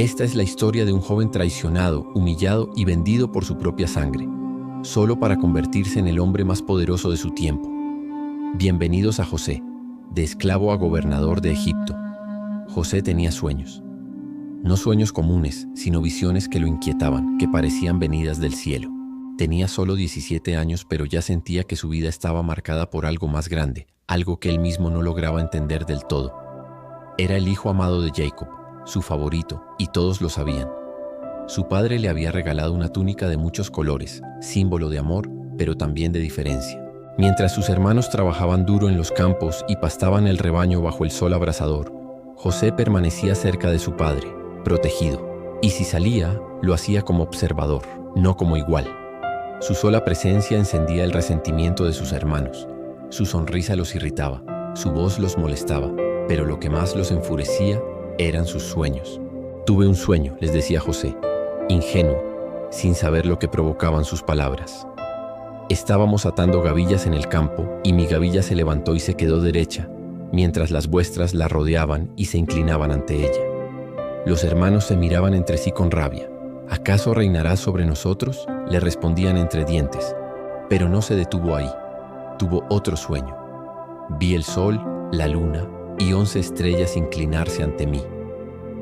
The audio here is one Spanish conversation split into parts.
Esta es la historia de un joven traicionado, humillado y vendido por su propia sangre, solo para convertirse en el hombre más poderoso de su tiempo. Bienvenidos a José, de esclavo a gobernador de Egipto. José tenía sueños. No sueños comunes, sino visiones que lo inquietaban, que parecían venidas del cielo. Tenía solo 17 años, pero ya sentía que su vida estaba marcada por algo más grande, algo que él mismo no lograba entender del todo. Era el hijo amado de Jacob, su favorito, y todos lo sabían. Su padre le había regalado una túnica de muchos colores, símbolo de amor, pero también de diferencia. Mientras sus hermanos trabajaban duro en los campos y pastaban el rebaño bajo el sol abrasador, José permanecía cerca de su padre, protegido, y si salía, lo hacía como observador, no como igual. Su sola presencia encendía el resentimiento de sus hermanos. Su sonrisa los irritaba, su voz los molestaba, pero lo que más los enfurecía eran sus sueños. Tuve un sueño, les decía José, ingenuo, sin saber lo que provocaban sus palabras. Estábamos atando gavillas en el campo y mi gavilla se levantó y se quedó derecha, mientras las vuestras la rodeaban y se inclinaban ante ella. Los hermanos se miraban entre sí con rabia. ¿Acaso reinará sobre nosotros?, le respondían entre dientes. Pero no se detuvo ahí. Tuvo otro sueño. Vi el sol, la luna y 11 estrellas inclinarse ante mí.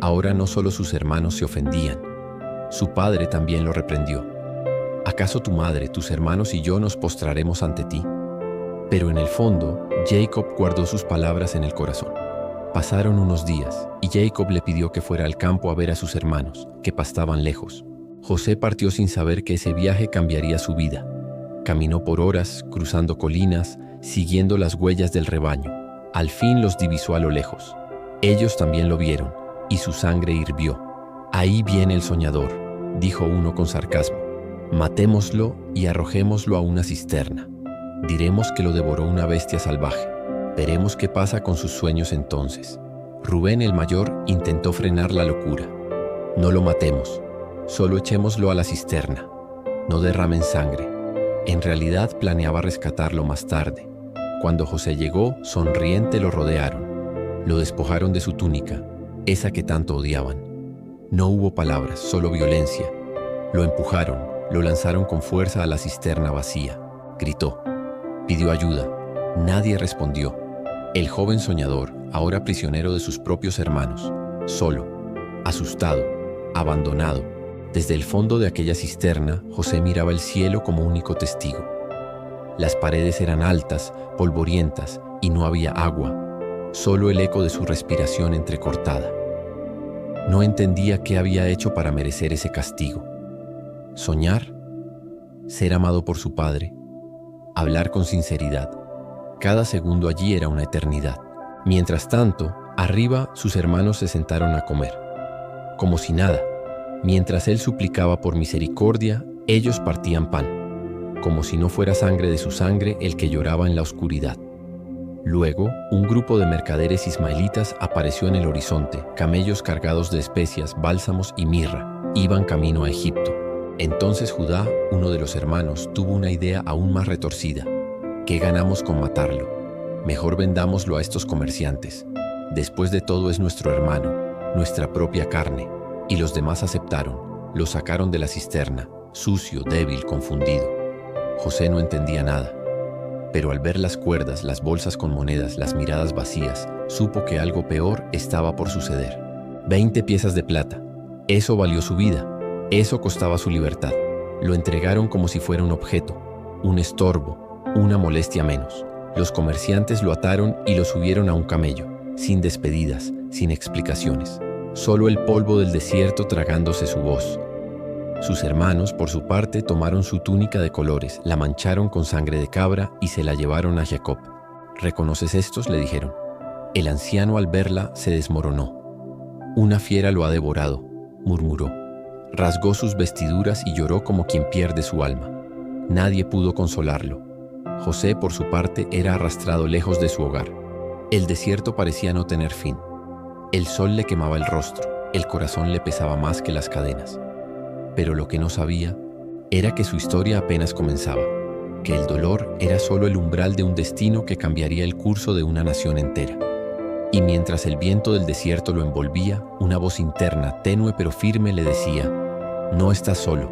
Ahora no solo sus hermanos se ofendían, su padre también lo reprendió. ¿Acaso tu madre, tus hermanos y yo nos postraremos ante ti? Pero en el fondo, Jacob guardó sus palabras en el corazón. Pasaron unos días y Jacob le pidió que fuera al campo a ver a sus hermanos, que pastaban lejos. José partió sin saber que ese viaje cambiaría su vida. Caminó por horas, cruzando colinas, siguiendo las huellas del rebaño. Al fin los divisó a lo lejos. Ellos también lo vieron, y su sangre hirvió. «Ahí viene el soñador», dijo uno con sarcasmo. «Matémoslo y arrojémoslo a una cisterna. Diremos que lo devoró una bestia salvaje. Veremos qué pasa con sus sueños entonces». Rubén el mayor intentó frenar la locura. «No lo matemos, solo echémoslo a la cisterna. No derramen sangre». En realidad planeaba rescatarlo más tarde. Cuando José llegó, sonriente lo rodearon. Lo despojaron de su túnica, esa que tanto odiaban. No hubo palabras, solo violencia. Lo empujaron, lo lanzaron con fuerza a la cisterna vacía. Gritó, pidió ayuda. Nadie respondió. El joven soñador, ahora prisionero de sus propios hermanos, solo, asustado, abandonado. Desde el fondo de aquella cisterna, José miraba el cielo como único testigo. Las paredes eran altas, polvorientas, y no había agua, solo el eco de su respiración entrecortada. No entendía qué había hecho para merecer ese castigo. Soñar, ser amado por su padre, hablar con sinceridad. Cada segundo allí era una eternidad. Mientras tanto, arriba sus hermanos se sentaron a comer. Como si nada, mientras él suplicaba por misericordia, ellos partían pan. Como si no fuera sangre de su sangre el que lloraba en la oscuridad. Luego, un grupo de mercaderes ismaelitas apareció en el horizonte, camellos cargados de especias, bálsamos y mirra. Iban camino a Egipto. Entonces Judá, uno de los hermanos, tuvo una idea aún más retorcida. ¿Qué ganamos con matarlo? Mejor vendámoslo a estos comerciantes. Después de todo es nuestro hermano, nuestra propia carne. Y los demás aceptaron. Lo sacaron de la cisterna, sucio, débil, confundido. José no entendía nada, pero al ver las cuerdas, las bolsas con monedas, las miradas vacías, supo que algo peor estaba por suceder. 20 piezas de plata. Eso valió su vida. Eso costaba su libertad. Lo entregaron como si fuera un objeto, un estorbo, una molestia menos. Los comerciantes lo ataron y lo subieron a un camello, sin despedidas, sin explicaciones. Solo el polvo del desierto tragándose su voz. Sus hermanos, por su parte, tomaron su túnica de colores, la mancharon con sangre de cabra y se la llevaron a Jacob. ¿Reconoces estos?, le dijeron. El anciano al verla se desmoronó. Una fiera lo ha devorado, murmuró. Rasgó sus vestiduras y lloró como quien pierde su alma. Nadie pudo consolarlo. José, por su parte, era arrastrado lejos de su hogar. El desierto parecía no tener fin. El sol le quemaba el rostro, el corazón le pesaba más que las cadenas. Pero lo que no sabía era que su historia apenas comenzaba, que el dolor era solo el umbral de un destino que cambiaría el curso de una nación entera. Y mientras el viento del desierto lo envolvía, una voz interna, tenue pero firme, le decía: no estás solo.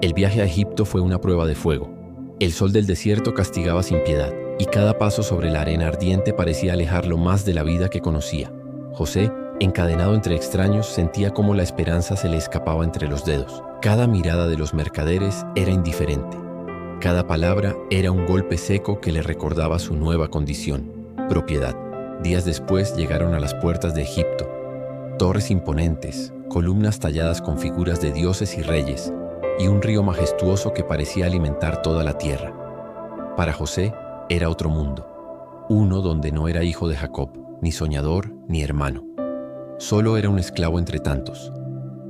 El viaje a Egipto fue una prueba de fuego. El sol del desierto castigaba sin piedad, y cada paso sobre la arena ardiente parecía alejarlo más de la vida que conocía. José, encadenado entre extraños, sentía cómo la esperanza se le escapaba entre los dedos. Cada mirada de los mercaderes era indiferente. Cada palabra era un golpe seco que le recordaba su nueva condición: propiedad. Días después llegaron a las puertas de Egipto. Torres imponentes, columnas talladas con figuras de dioses y reyes, y un río majestuoso que parecía alimentar toda la tierra. Para José era otro mundo, uno donde no era hijo de Jacob, ni soñador, ni hermano. Solo era un esclavo entre tantos.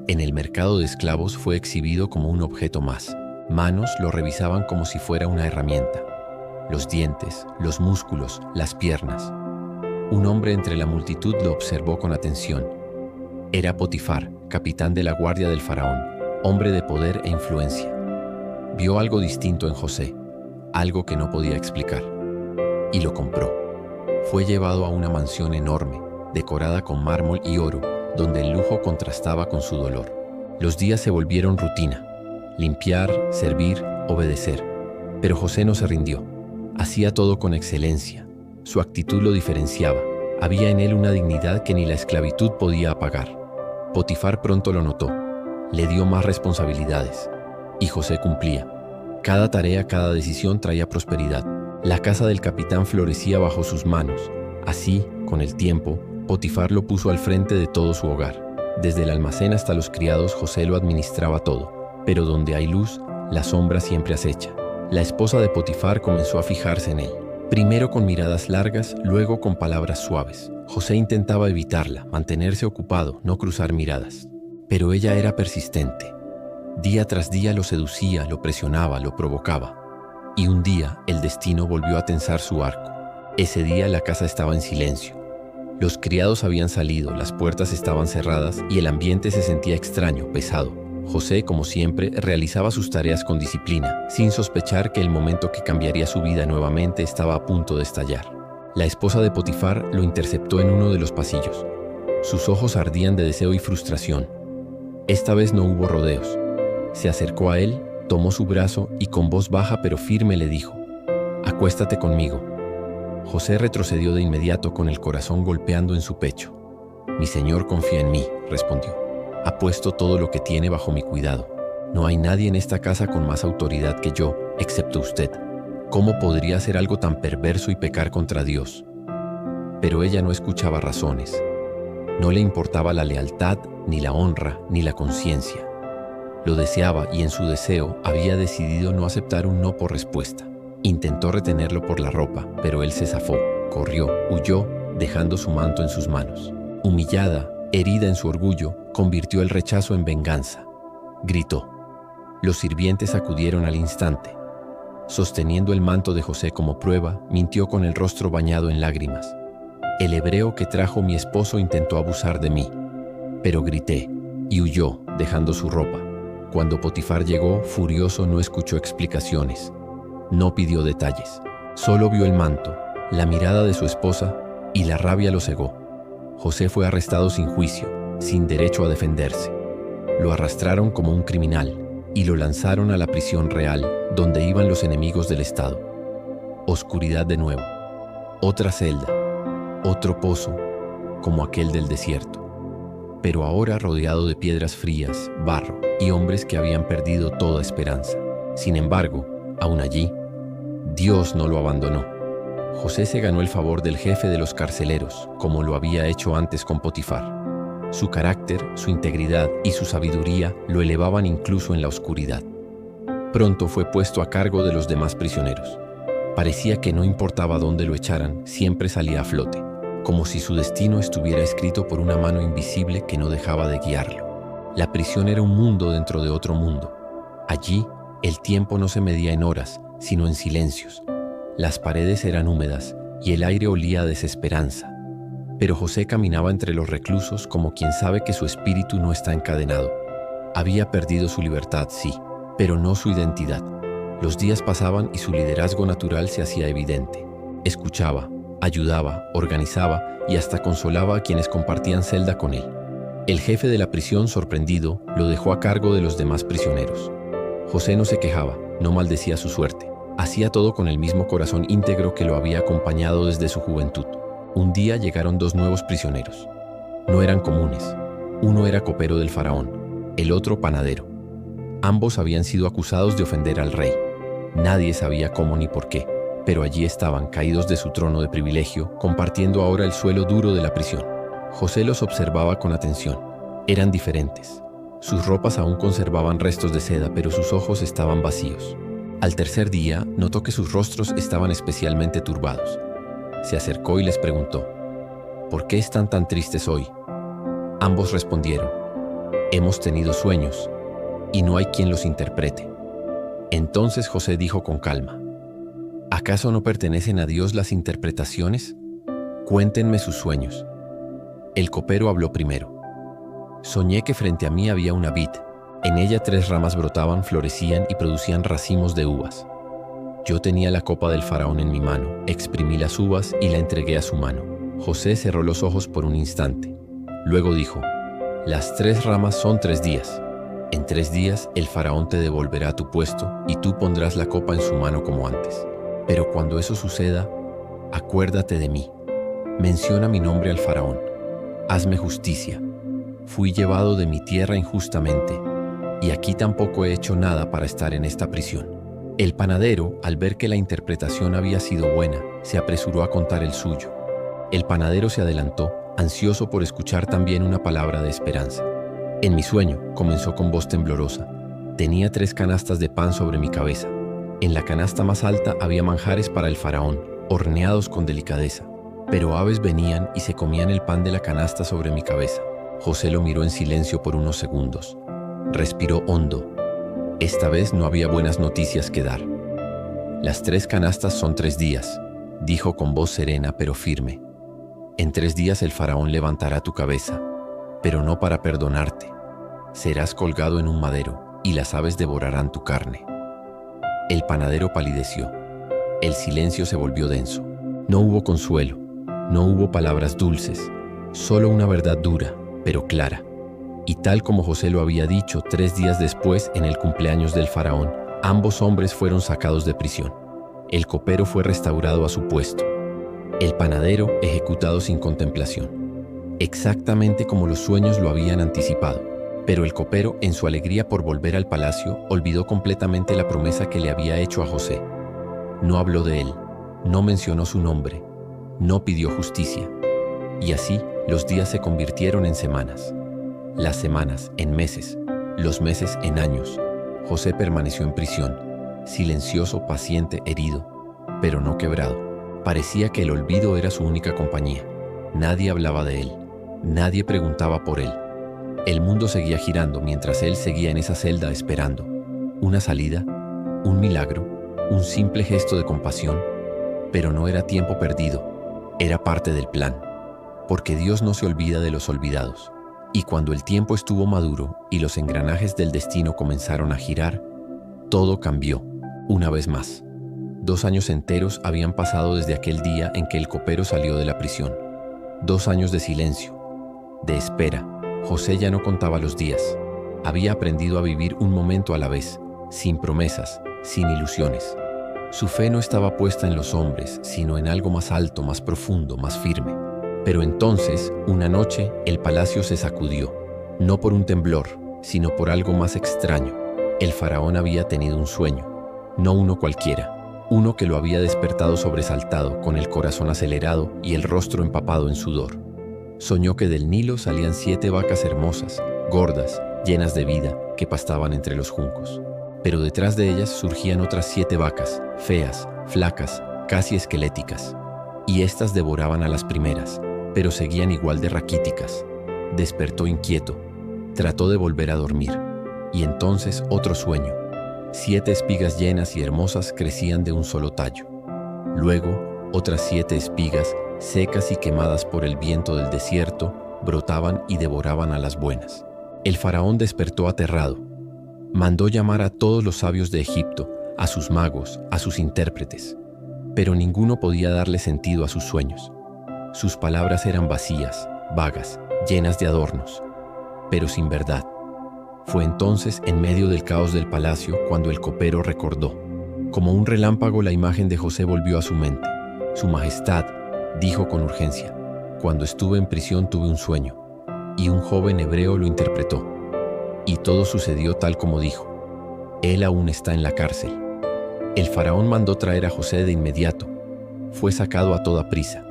En el mercado de esclavos fue exhibido como un objeto más. Manos lo revisaban como si fuera una herramienta. Los dientes, los músculos, las piernas. Un hombre entre la multitud lo observó con atención. Era Potifar, capitán de la guardia del faraón, hombre de poder e influencia. Vio algo distinto en José, algo que no podía explicar, y lo compró. Fue llevado a una mansión enorme, decorada con mármol y oro, donde el lujo contrastaba con su dolor. Los días se volvieron rutina: limpiar, servir, obedecer. Pero José no se rindió. Hacía todo con excelencia. Su actitud lo diferenciaba. Había en él una dignidad que ni la esclavitud podía apagar. Potifar pronto lo notó. Le dio más responsabilidades. Y José cumplía. Cada tarea, cada decisión traía prosperidad. La casa del capitán florecía bajo sus manos. Así, con el tiempo, Potifar lo puso al frente de todo su hogar. Desde el almacén hasta los criados, José lo administraba todo. Pero donde hay luz, la sombra siempre acecha. La esposa de Potifar comenzó a fijarse en él. Primero con miradas largas, luego con palabras suaves. José intentaba evitarla, mantenerse ocupado, no cruzar miradas. Pero ella era persistente. Día tras día lo seducía, lo presionaba, lo provocaba. Y un día, el destino volvió a tensar su arco. Ese día la casa estaba en silencio. Los criados habían salido, las puertas estaban cerradas y el ambiente se sentía extraño, pesado. José, como siempre, realizaba sus tareas con disciplina, sin sospechar que el momento que cambiaría su vida nuevamente estaba a punto de estallar. La esposa de Potifar lo interceptó en uno de los pasillos. Sus ojos ardían de deseo y frustración. Esta vez no hubo rodeos. Se acercó a él, tomó su brazo y con voz baja pero firme le dijo: «Acuéstate conmigo». José retrocedió de inmediato con el corazón golpeando en su pecho. «Mi señor confía en mí», respondió. «Ha puesto todo lo que tiene bajo mi cuidado. No hay nadie en esta casa con más autoridad que yo, excepto usted. ¿Cómo podría hacer algo tan perverso y pecar contra Dios?». Pero ella no escuchaba razones. No le importaba la lealtad, ni la honra, ni la conciencia. Lo deseaba y en su deseo había decidido no aceptar un no por respuesta. Intentó retenerlo por la ropa, pero él se zafó, corrió, huyó, dejando su manto en sus manos. Humillada, herida en su orgullo, convirtió el rechazo en venganza. Gritó. Los sirvientes acudieron al instante. Sosteniendo el manto de José como prueba, mintió con el rostro bañado en lágrimas. «El hebreo que trajo mi esposo intentó abusar de mí». Pero grité, y huyó, dejando su ropa. Cuando Potifar llegó, furioso, no escuchó explicaciones. No pidió detalles. Solo vio el manto, la mirada de su esposa, y la rabia lo cegó. José fue arrestado sin juicio, sin derecho a defenderse. Lo arrastraron como un criminal y lo lanzaron a la prisión real, donde iban los enemigos del Estado. Oscuridad de nuevo. Otra celda. Otro pozo, como aquel del desierto. Pero ahora rodeado de piedras frías, barro y hombres que habían perdido toda esperanza. Sin embargo, aún allí, Dios no lo abandonó. José se ganó el favor del jefe de los carceleros, como lo había hecho antes con Potifar. Su carácter, su integridad y su sabiduría lo elevaban incluso en la oscuridad. Pronto fue puesto a cargo de los demás prisioneros. Parecía que no importaba dónde lo echaran, siempre salía a flote, como si su destino estuviera escrito por una mano invisible que no dejaba de guiarlo. La prisión era un mundo dentro de otro mundo. Allí, el tiempo no se medía en horas, sino en silencios. Las paredes eran húmedas y el aire olía a desesperanza. Pero José caminaba entre los reclusos como quien sabe que su espíritu no está encadenado. Había perdido su libertad, sí, pero no su identidad. Los días pasaban y su liderazgo natural se hacía evidente. Escuchaba, Ayudaba, organizaba y hasta consolaba a quienes compartían celda con él. El jefe de la prisión, sorprendido, lo dejó a cargo de los demás prisioneros. José no se quejaba, no maldecía su suerte. Hacía todo con el mismo corazón íntegro que lo había acompañado desde su juventud. Un día llegaron dos nuevos prisioneros. No eran comunes. Uno era copero del faraón, el otro panadero. Ambos habían sido acusados de ofender al rey. Nadie sabía cómo ni por qué, pero allí estaban, caídos de su trono de privilegio, compartiendo ahora el suelo duro de la prisión. José los observaba con atención. Eran diferentes. Sus ropas aún conservaban restos de seda, pero sus ojos estaban vacíos. Al tercer día, notó que sus rostros estaban especialmente turbados. Se acercó y les preguntó: ¿por qué están tan tristes hoy? Ambos respondieron: hemos tenido sueños, y no hay quien los interprete. Entonces José dijo con calma: ¿acaso no pertenecen a Dios las interpretaciones? Cuéntenme sus sueños. El copero habló primero. Soñé que frente a mí había una vid. En ella 3 ramas brotaban, florecían y producían racimos de uvas. Yo tenía la copa del faraón en mi mano, exprimí las uvas y la entregué a su mano. José cerró los ojos por un instante. Luego dijo: las 3 ramas son 3 días. En 3 días el faraón te devolverá a tu puesto y tú pondrás la copa en su mano como antes. Pero cuando eso suceda, acuérdate de mí. Menciona mi nombre al faraón. Hazme justicia. Fui llevado de mi tierra injustamente, y aquí tampoco he hecho nada para estar en esta prisión. El panadero, al ver que la interpretación había sido buena, se apresuró a contar el suyo. El panadero se adelantó, ansioso por escuchar también una palabra de esperanza. En mi sueño, comenzó con voz temblorosa, tenía 3 canastas de pan sobre mi cabeza. En la canasta más alta había manjares para el faraón, horneados con delicadeza. Pero aves venían y se comían el pan de la canasta sobre mi cabeza. José lo miró en silencio por unos segundos. Respiró hondo. Esta vez no había buenas noticias que dar. Las 3 canastas son 3 días, dijo con voz serena pero firme. En 3 días el faraón levantará tu cabeza, pero no para perdonarte. Serás colgado en un madero y las aves devorarán tu carne. El panadero palideció. El silencio se volvió denso. No hubo consuelo, no hubo palabras dulces, solo una verdad dura, pero clara. Y tal como José lo había dicho, 3 días después, en el cumpleaños del faraón, ambos hombres fueron sacados de prisión. El copero fue restaurado a su puesto. El panadero ejecutado sin contemplación. Exactamente como los sueños lo habían anticipado. Pero el copero, en su alegría por volver al palacio, olvidó completamente la promesa que le había hecho a José. No habló de él, no mencionó su nombre, no pidió justicia. Y así, los días se convirtieron en semanas. Las semanas en meses, los meses en años. José permaneció en prisión, silencioso, paciente, herido, pero no quebrado. Parecía que el olvido era su única compañía. Nadie hablaba de él, nadie preguntaba por él. El mundo seguía girando mientras él seguía en esa celda esperando. Una salida, un milagro, un simple gesto de compasión, pero no era tiempo perdido, era parte del plan. Porque Dios no se olvida de los olvidados. Y cuando el tiempo estuvo maduro y los engranajes del destino comenzaron a girar, todo cambió, una vez más. 2 años enteros habían pasado desde aquel día en que el copero salió de la prisión. 2 años de silencio, de espera. José ya no contaba los días. Había aprendido a vivir un momento a la vez, sin promesas, sin ilusiones. Su fe no estaba puesta en los hombres, sino en algo más alto, más profundo, más firme. Pero entonces, una noche, el palacio se sacudió, no por un temblor, sino por algo más extraño. El faraón había tenido un sueño, no uno cualquiera, uno que lo había despertado sobresaltado, con el corazón acelerado y el rostro empapado en sudor. Soñó que del Nilo salían 7 vacas hermosas, gordas, llenas de vida, que pastaban entre los juncos. Pero detrás de ellas surgían otras 7 vacas, feas, flacas, casi esqueléticas. Y éstas devoraban a las primeras, pero seguían igual de raquíticas. Despertó inquieto. Trató de volver a dormir. Y entonces otro sueño. 7 espigas llenas y hermosas crecían de un solo tallo. Luego, otras 7 espigas, secas y quemadas por el viento del desierto, brotaban y devoraban a las buenas. El faraón despertó aterrado. Mandó llamar a todos los sabios de Egipto, a sus magos, a sus intérpretes. pero ninguno podía darle sentido a sus sueños. Sus palabras eran vacías, vagas, llenas de adornos, pero sin verdad. Fue entonces, en medio del caos del palacio, cuando el copero recordó. Como un relámpago, la imagen de José volvió a su mente. Su Majestad, dijo con urgencia, cuando estuve en prisión tuve un sueño, y un joven hebreo lo interpretó. Y todo sucedió tal como dijo. Él aún está en la cárcel. El faraón mandó traer a José de inmediato. Fue sacado a toda prisa.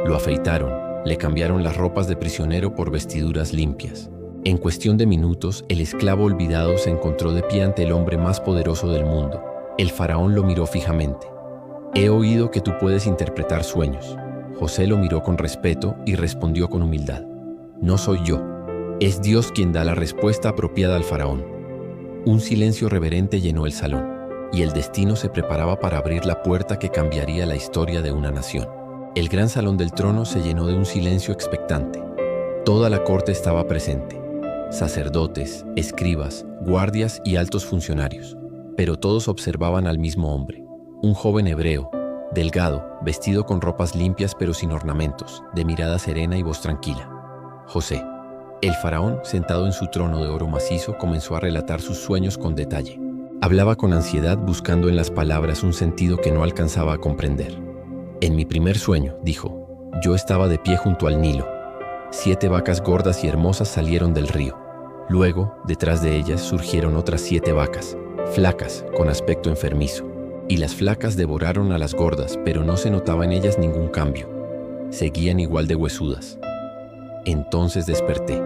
Lo afeitaron, le cambiaron las ropas de prisionero por vestiduras limpias. En cuestión de minutos, el esclavo olvidado se encontró de pie ante el hombre más poderoso del mundo. El faraón lo miró fijamente. He oído que tú puedes interpretar sueños. José lo miró con respeto y respondió con humildad. No soy yo. Es Dios quien da la respuesta apropiada al faraón. Un silencio reverente llenó el salón, y el destino se preparaba para abrir la puerta que cambiaría la historia de una nación. El gran salón del trono se llenó de un silencio expectante. Toda la corte estaba presente. Sacerdotes, escribas, guardias y altos funcionarios. Pero todos observaban al mismo hombre. Un joven hebreo, delgado, vestido con ropas limpias pero sin ornamentos, de mirada serena y voz tranquila. José. El faraón, sentado en su trono de oro macizo, comenzó a relatar sus sueños con detalle. Hablaba con ansiedad, buscando en las palabras un sentido que no alcanzaba a comprender. En mi primer sueño, dijo, yo estaba de pie junto al Nilo. 7 vacas gordas y hermosas salieron del río. Luego, detrás de ellas, surgieron otras 7 vacas, flacas, con aspecto enfermizo. Y las flacas devoraron a las gordas, pero no se notaba en ellas ningún cambio. Seguían igual de huesudas. Entonces desperté.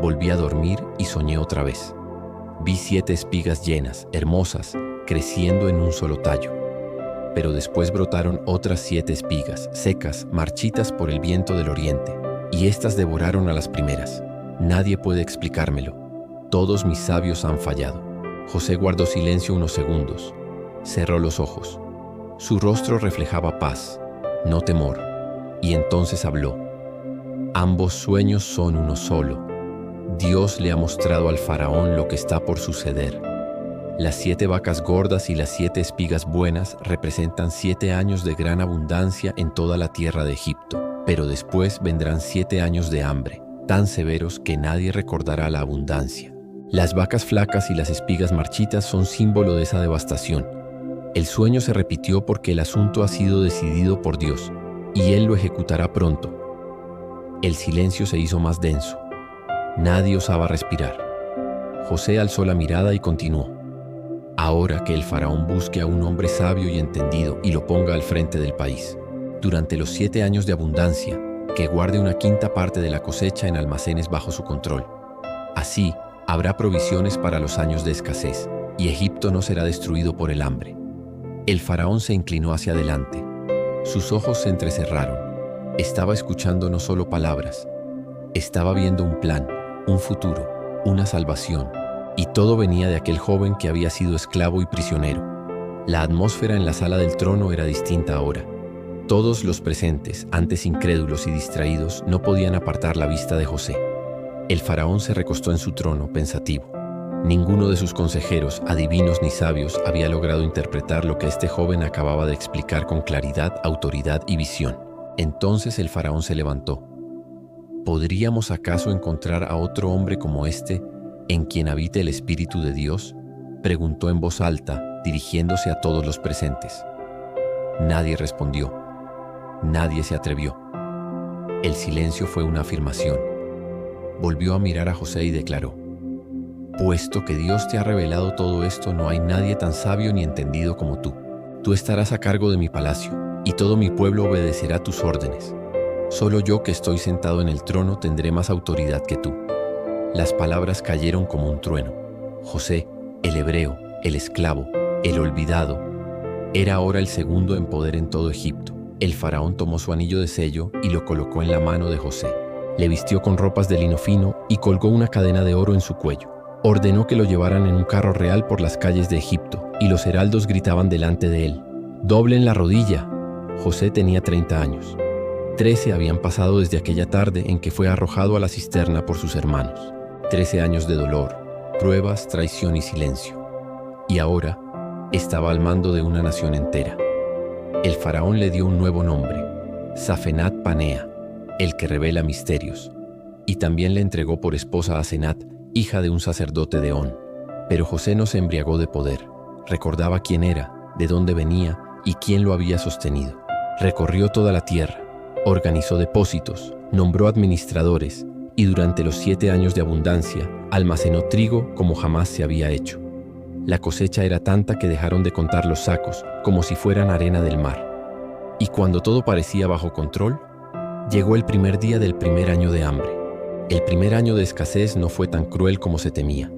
Volví a dormir y soñé otra vez. Vi 7 espigas llenas, hermosas, creciendo en un solo tallo. Pero después brotaron otras 7 espigas, secas, marchitas por el viento del oriente, y éstas devoraron a las primeras. Nadie puede explicármelo. Todos mis sabios han fallado. José guardó silencio unos segundos. Cerró los ojos. Su rostro reflejaba paz, no temor. Y entonces habló. Ambos sueños son uno solo. Dios le ha mostrado al faraón lo que está por suceder. Las 7 vacas gordas y las 7 espigas buenas representan 7 años de gran abundancia en toda la tierra de Egipto. Pero después vendrán 7 años de hambre, tan severos que nadie recordará la abundancia. Las vacas flacas y las espigas marchitas son símbolo de esa devastación. El sueño se repitió porque el asunto ha sido decidido por Dios, y Él lo ejecutará pronto. El silencio se hizo más denso. Nadie osaba respirar. José alzó la mirada y continuó. Ahora que el faraón busque a un hombre sabio y entendido y lo ponga al frente del país. Durante los 7 años de abundancia, que guarde una quinta parte de la cosecha en almacenes bajo su control. Así, habrá provisiones para los años de escasez, y Egipto no será destruido por el hambre. El faraón se inclinó hacia adelante. Sus ojos se entrecerraron. Estaba escuchando no solo palabras. Estaba viendo un plan, un futuro, una salvación. Y todo venía de aquel joven que había sido esclavo y prisionero. La atmósfera en la sala del trono era distinta ahora. Todos los presentes, antes incrédulos y distraídos, no podían apartar la vista de José. El faraón se recostó en su trono, pensativo. Ninguno de sus consejeros, adivinos ni sabios, había logrado interpretar lo que este joven acababa de explicar con claridad, autoridad y visión. Entonces el faraón se levantó. ¿Podríamos acaso encontrar a otro hombre como este, en quien habite el Espíritu de Dios? Preguntó en voz alta, dirigiéndose a todos los presentes. Nadie respondió. Nadie se atrevió. El silencio fue una afirmación. Volvió a mirar a José y declaró: puesto que Dios te ha revelado todo esto, no hay nadie tan sabio ni entendido como tú. Tú estarás a cargo de mi palacio, y todo mi pueblo obedecerá tus órdenes. Solo yo, que estoy sentado en el trono, tendré más autoridad que tú. Las palabras cayeron como un trueno. José, el hebreo, el esclavo, el olvidado, era ahora el segundo en poder en todo Egipto. El faraón tomó su anillo de sello y lo colocó en la mano de José. Le vistió con ropas de lino fino y colgó una cadena de oro en su cuello. Ordenó que lo llevaran en un carro real por las calles de Egipto, y los heraldos gritaban delante de él: «¡Doblen la rodilla!». José tenía 30 años. 13 habían pasado desde aquella tarde en que fue arrojado a la cisterna por sus hermanos. 13 años de dolor, pruebas, traición y silencio. Y ahora estaba al mando de una nación entera. El faraón le dio un nuevo nombre, Safenat Panea, el que revela misterios, y también le entregó por esposa a Asenat, hija de un sacerdote de On. Pero José no se embriagó de poder, recordaba quién era, de dónde venía y quién lo había sostenido. Recorrió toda la tierra, organizó depósitos, nombró administradores y durante los 7 años de abundancia almacenó trigo como jamás se había hecho. La cosecha era tanta que dejaron de contar los sacos como si fueran arena del mar. Y cuando todo parecía bajo control, llegó el primer día del primer año de hambre. El primer año de escasez no fue tan cruel como se temía.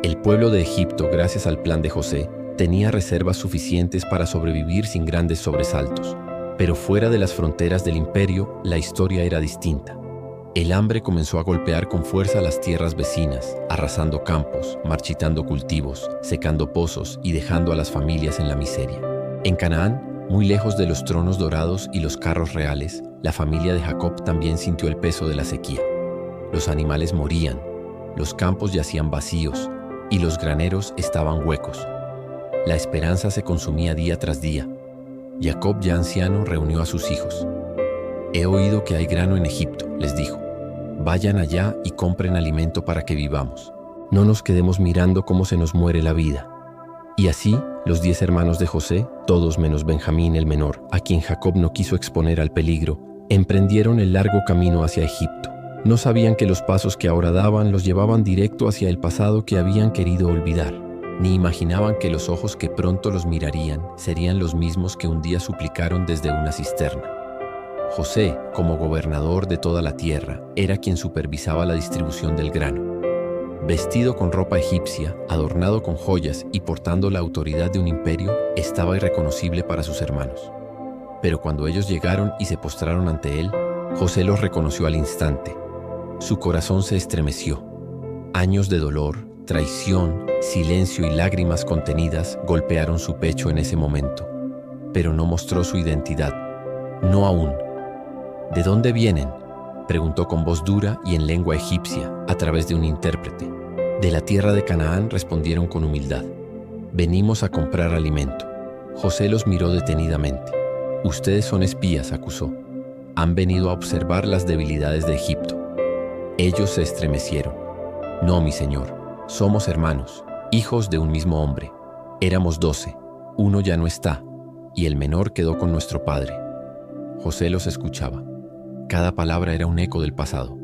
El pueblo de Egipto, gracias al plan de José, tenía reservas suficientes para sobrevivir sin grandes sobresaltos. Pero fuera de las fronteras del imperio, la historia era distinta. El hambre comenzó a golpear con fuerza las tierras vecinas, arrasando campos, marchitando cultivos, secando pozos y dejando a las familias en la miseria. En Canaán, muy lejos de los tronos dorados y los carros reales, la familia de Jacob también sintió el peso de la sequía. Los animales morían, los campos yacían vacíos y los graneros estaban huecos. La esperanza se consumía día tras día. Jacob, ya anciano, reunió a sus hijos. «He oído que hay grano en Egipto», les dijo. «Vayan allá y compren alimento para que vivamos. No nos quedemos mirando cómo se nos muere la vida». Y así, los 10 hermanos de José, todos menos Benjamín el menor, a quien Jacob no quiso exponer al peligro, emprendieron el largo camino hacia Egipto. No sabían que los pasos que ahora daban los llevaban directo hacia el pasado que habían querido olvidar. Ni imaginaban que los ojos que pronto los mirarían serían los mismos que un día suplicaron desde una cisterna. José, como gobernador de toda la tierra, era quien supervisaba la distribución del grano. Vestido con ropa egipcia, adornado con joyas y portando la autoridad de un imperio, estaba irreconocible para sus hermanos. Pero cuando ellos llegaron y se postraron ante él, José los reconoció al instante. Su corazón se estremeció. Años de dolor, traición, silencio y lágrimas contenidas golpearon su pecho en ese momento, pero no mostró su identidad. No aún. «¿De dónde vienen?», preguntó con voz dura y en lengua egipcia, a través de un intérprete. «De la tierra de Canaán», respondieron con humildad. «Venimos a comprar alimento». José los miró detenidamente. «Ustedes son espías», acusó. «Han venido a observar las debilidades de Egipto». Ellos se estremecieron. «No, mi señor. Somos hermanos, hijos de un mismo hombre. Éramos 12, uno ya no está, y el menor quedó con nuestro padre». José los escuchaba. Cada palabra era un eco del pasado.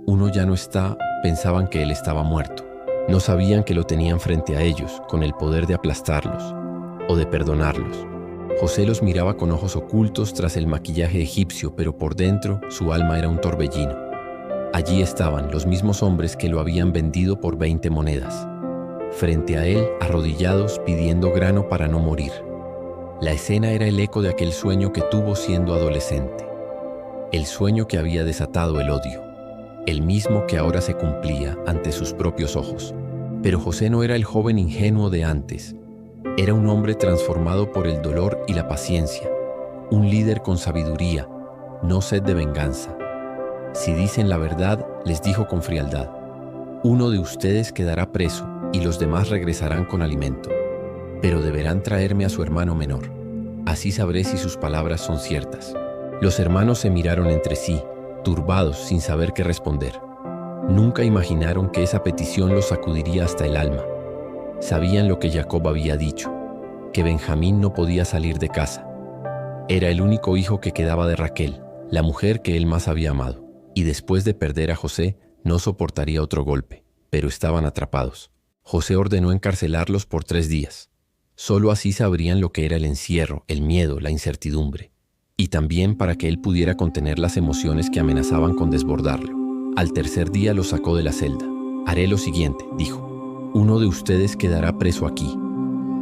«Uno ya no está», pensaban que él estaba muerto. No sabían que lo tenían frente a ellos, con el poder de aplastarlos o de perdonarlos. José los miraba con ojos ocultos tras el maquillaje egipcio, pero por dentro su alma era un torbellino. Allí estaban los mismos hombres que lo habían vendido por 20 monedas. Frente a él, arrodillados, pidiendo grano para no morir. La escena era el eco de aquel sueño que tuvo siendo adolescente. El sueño que había desatado el odio. El mismo que ahora se cumplía ante sus propios ojos. Pero José no era el joven ingenuo de antes. Era un hombre transformado por el dolor y la paciencia. Un líder con sabiduría, no sed de venganza. «Si dicen la verdad», les dijo con frialdad, «uno de ustedes quedará preso y los demás regresarán con alimento. Pero deberán traerme a su hermano menor. Así sabré si sus palabras son ciertas». Los hermanos se miraron entre sí, turbados sin saber qué responder. Nunca imaginaron que esa petición los sacudiría hasta el alma. Sabían lo que Jacob había dicho, que Benjamín no podía salir de casa. Era el único hijo que quedaba de Raquel, la mujer que él más había amado. Y después de perder a José, no soportaría otro golpe, pero estaban atrapados. José ordenó encarcelarlos por 3 días. Solo así sabrían lo que era el encierro, el miedo, la incertidumbre. Y también para que él pudiera contener las emociones que amenazaban con desbordarlo. Al tercer día los sacó de la celda. «Haré lo siguiente», dijo. «Uno de ustedes quedará preso aquí.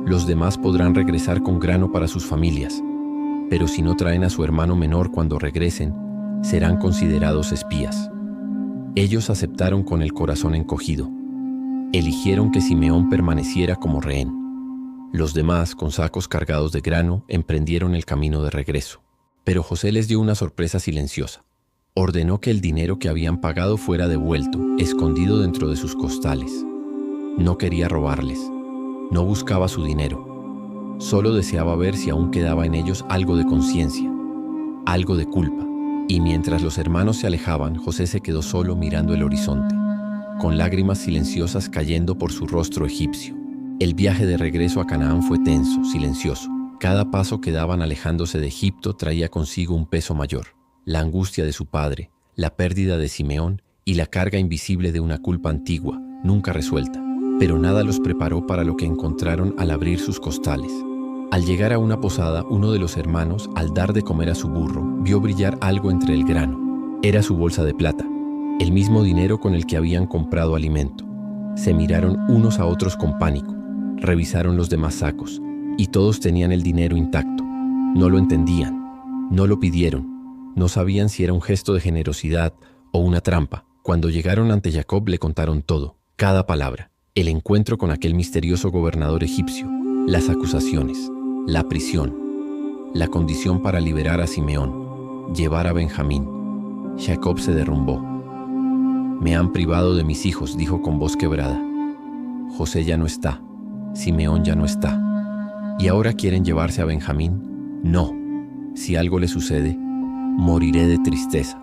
Los demás podrán regresar con grano para sus familias. Pero si no traen a su hermano menor cuando regresen, serán considerados espías». Ellos aceptaron con el corazón encogido. Eligieron que Simeón permaneciera como rehén. Los demás, con sacos cargados de grano, emprendieron el camino de regreso. Pero José les dio una sorpresa silenciosa. Ordenó que el dinero que habían pagado fuera devuelto, escondido dentro de sus costales. No quería robarles. No buscaba su dinero. Solo deseaba ver si aún quedaba en ellos algo de conciencia, algo de culpa. Y mientras los hermanos se alejaban, José se quedó solo mirando el horizonte, con lágrimas silenciosas cayendo por su rostro egipcio. El viaje de regreso a Canaán fue tenso, silencioso. Cada paso que daban alejándose de Egipto traía consigo un peso mayor: la angustia de su padre, la pérdida de Simeón y la carga invisible de una culpa antigua, nunca resuelta. Pero nada los preparó para lo que encontraron al abrir sus costales. Al llegar a una posada, uno de los hermanos, al dar de comer a su burro, vio brillar algo entre el grano. Era su bolsa de plata, el mismo dinero con el que habían comprado alimento. Se miraron unos a otros con pánico, revisaron los demás sacos, y todos tenían el dinero intacto. No lo entendían, no lo pidieron, no sabían si era un gesto de generosidad o una trampa. Cuando llegaron ante Jacob le contaron todo, cada palabra: el encuentro con aquel misterioso gobernador egipcio, las acusaciones, la prisión, la condición para liberar a Simeón, llevar a Benjamín. Jacob se derrumbó. «Me han privado de mis hijos», dijo con voz quebrada. «José ya no está, Simeón ya no está. ¿Y ahora quieren llevarse a Benjamín? No. Si algo le sucede, moriré de tristeza».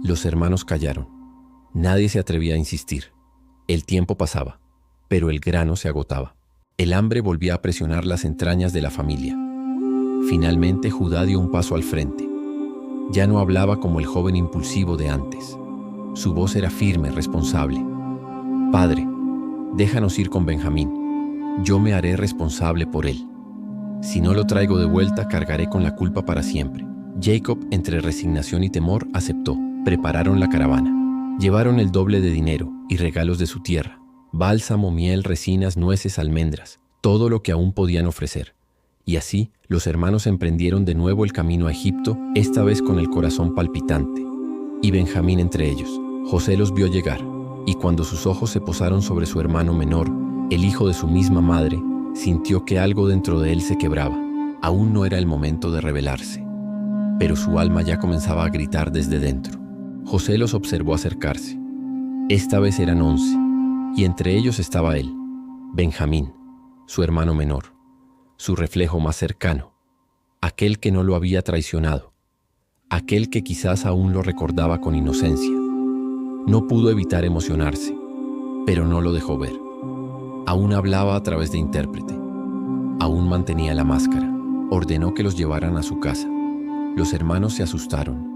Los hermanos callaron. Nadie se atrevía a insistir. El tiempo pasaba, pero el grano se agotaba. El hambre volvía a presionar las entrañas de la familia. Finalmente Judá dio un paso al frente. Ya no hablaba como el joven impulsivo de antes. Su voz era firme, responsable. «Padre, déjanos ir con Benjamín. Yo me haré responsable por él. Si no lo traigo de vuelta, cargaré con la culpa para siempre». Jacob, entre resignación y temor, aceptó. Prepararon la caravana. Llevaron el doble de dinero y regalos de su tierra: bálsamo, miel, resinas, nueces, almendras, todo lo que aún podían ofrecer. Y así, los hermanos emprendieron de nuevo el camino a Egipto, esta vez con el corazón palpitante, y Benjamín entre ellos. José los vio llegar, y cuando sus ojos se posaron sobre su hermano menor, el hijo de su misma madre, sintió que algo dentro de él se quebraba. Aún no era el momento de rebelarse, pero su alma ya comenzaba a gritar desde dentro. José los observó acercarse. Esta vez eran 11, y entre ellos estaba él, Benjamín, su hermano menor, su reflejo más cercano, aquel que no lo había traicionado, aquel que quizás aún lo recordaba con inocencia. No pudo evitar emocionarse, pero no lo dejó ver. Aún hablaba a través de intérprete, aún mantenía la máscara. Ordenó que los llevaran a su casa. Los hermanos se asustaron.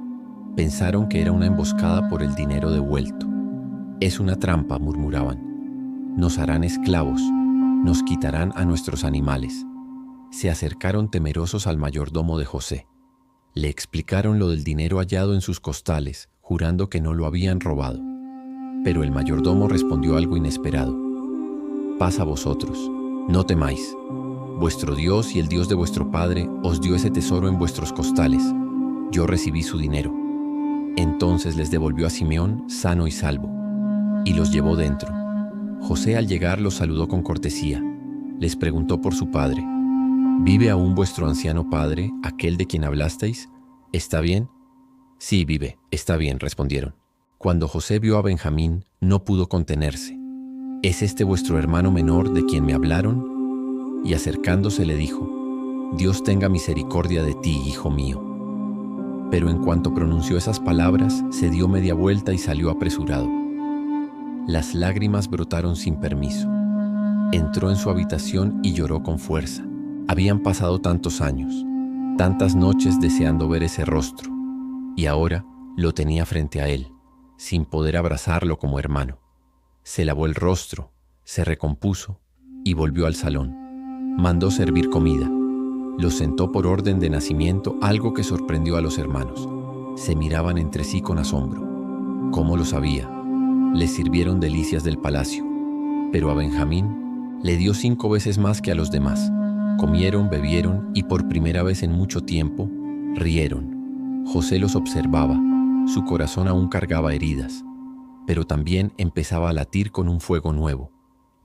Pensaron que era una emboscada por el dinero devuelto. «Es una trampa», murmuraban. «Nos harán esclavos, nos quitarán a nuestros animales». Se acercaron temerosos al mayordomo de José. Le explicaron lo del dinero hallado en sus costales, jurando que no lo habían robado. Pero el mayordomo respondió algo inesperado: «Paz a vosotros, no temáis. Vuestro Dios y el Dios de vuestro padre os dio ese tesoro en vuestros costales. Yo recibí su dinero». Entonces les devolvió a Simeón sano y salvo, y los llevó dentro. José, al llegar, los saludó con cortesía. Les preguntó por su padre. «¿Vive aún vuestro anciano padre, aquel de quien hablasteis? ¿Está bien?» «Sí, vive, está bien», respondieron. Cuando José vio a Benjamín, no pudo contenerse. «¿Es este vuestro hermano menor de quien me hablaron?» Y acercándose le dijo: «Dios tenga misericordia de ti, hijo mío». Pero en cuanto pronunció esas palabras, se dio media vuelta y salió apresurado. Las lágrimas brotaron sin permiso. Entró en su habitación y lloró con fuerza. Habían pasado tantos años, tantas noches deseando ver ese rostro, y ahora lo tenía frente a él, sin poder abrazarlo como hermano. Se lavó el rostro, se recompuso y volvió al salón. Mandó servir comida. Los sentó por orden de nacimiento, algo que sorprendió a los hermanos. Se miraban entre sí con asombro. ¿Cómo lo sabía? Les sirvieron delicias del palacio, pero a Benjamín le dio 5 veces más que a los demás. Comieron, bebieron y por primera vez en mucho tiempo rieron. José los observaba. Su corazón aún cargaba heridas, pero también empezaba a latir con un fuego nuevo.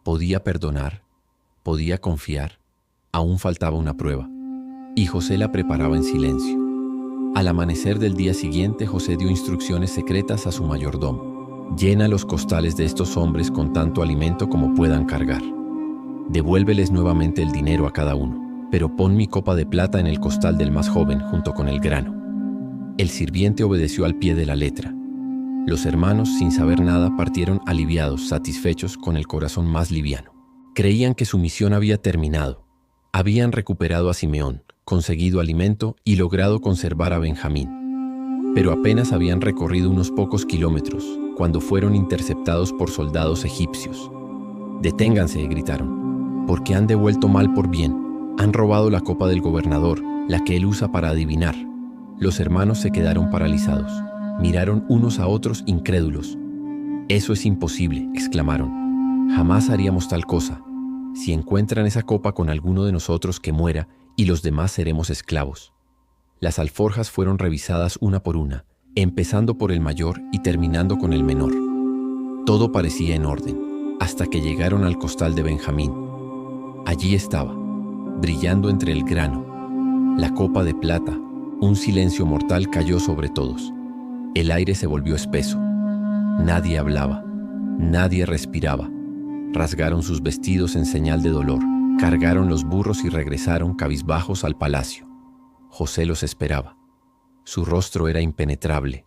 Podía perdonar, podía confiar. Aún faltaba una prueba, y José la preparaba en silencio. Al amanecer del día siguiente, José dio instrucciones secretas a su mayordomo: «Llena los costales de estos hombres con tanto alimento como puedan cargar». Devuélveles nuevamente el dinero a cada uno, pero pon mi copa de plata en el costal del más joven junto con el grano. El sirviente obedeció al pie de la letra. Los hermanos, sin saber nada, partieron aliviados, satisfechos, con el corazón más liviano. Creían que su misión había terminado. Habían recuperado a Simeón, conseguido alimento y logrado conservar a Benjamín. Pero apenas habían recorrido unos pocos kilómetros cuando fueron interceptados por soldados egipcios. «Deténganse», gritaron, «porque han devuelto mal por bien. Han robado la copa del gobernador, la que él usa para adivinar». Los hermanos se quedaron paralizados. Miraron unos a otros incrédulos. «Eso es imposible», exclamaron. «Jamás haríamos tal cosa. Si encuentran esa copa con alguno de nosotros, que muera, y los demás seremos esclavos». Las alforjas fueron revisadas una por una, empezando por el mayor y terminando con el menor. Todo parecía en orden, hasta que llegaron al costal de Benjamín. Allí estaba, brillando entre el grano, la copa de plata. Un silencio mortal cayó sobre todos. El aire se volvió espeso. Nadie hablaba, nadie respiraba. Rasgaron sus vestidos en señal de dolor, cargaron los burros y regresaron cabizbajos al palacio. José los esperaba. Su rostro era impenetrable.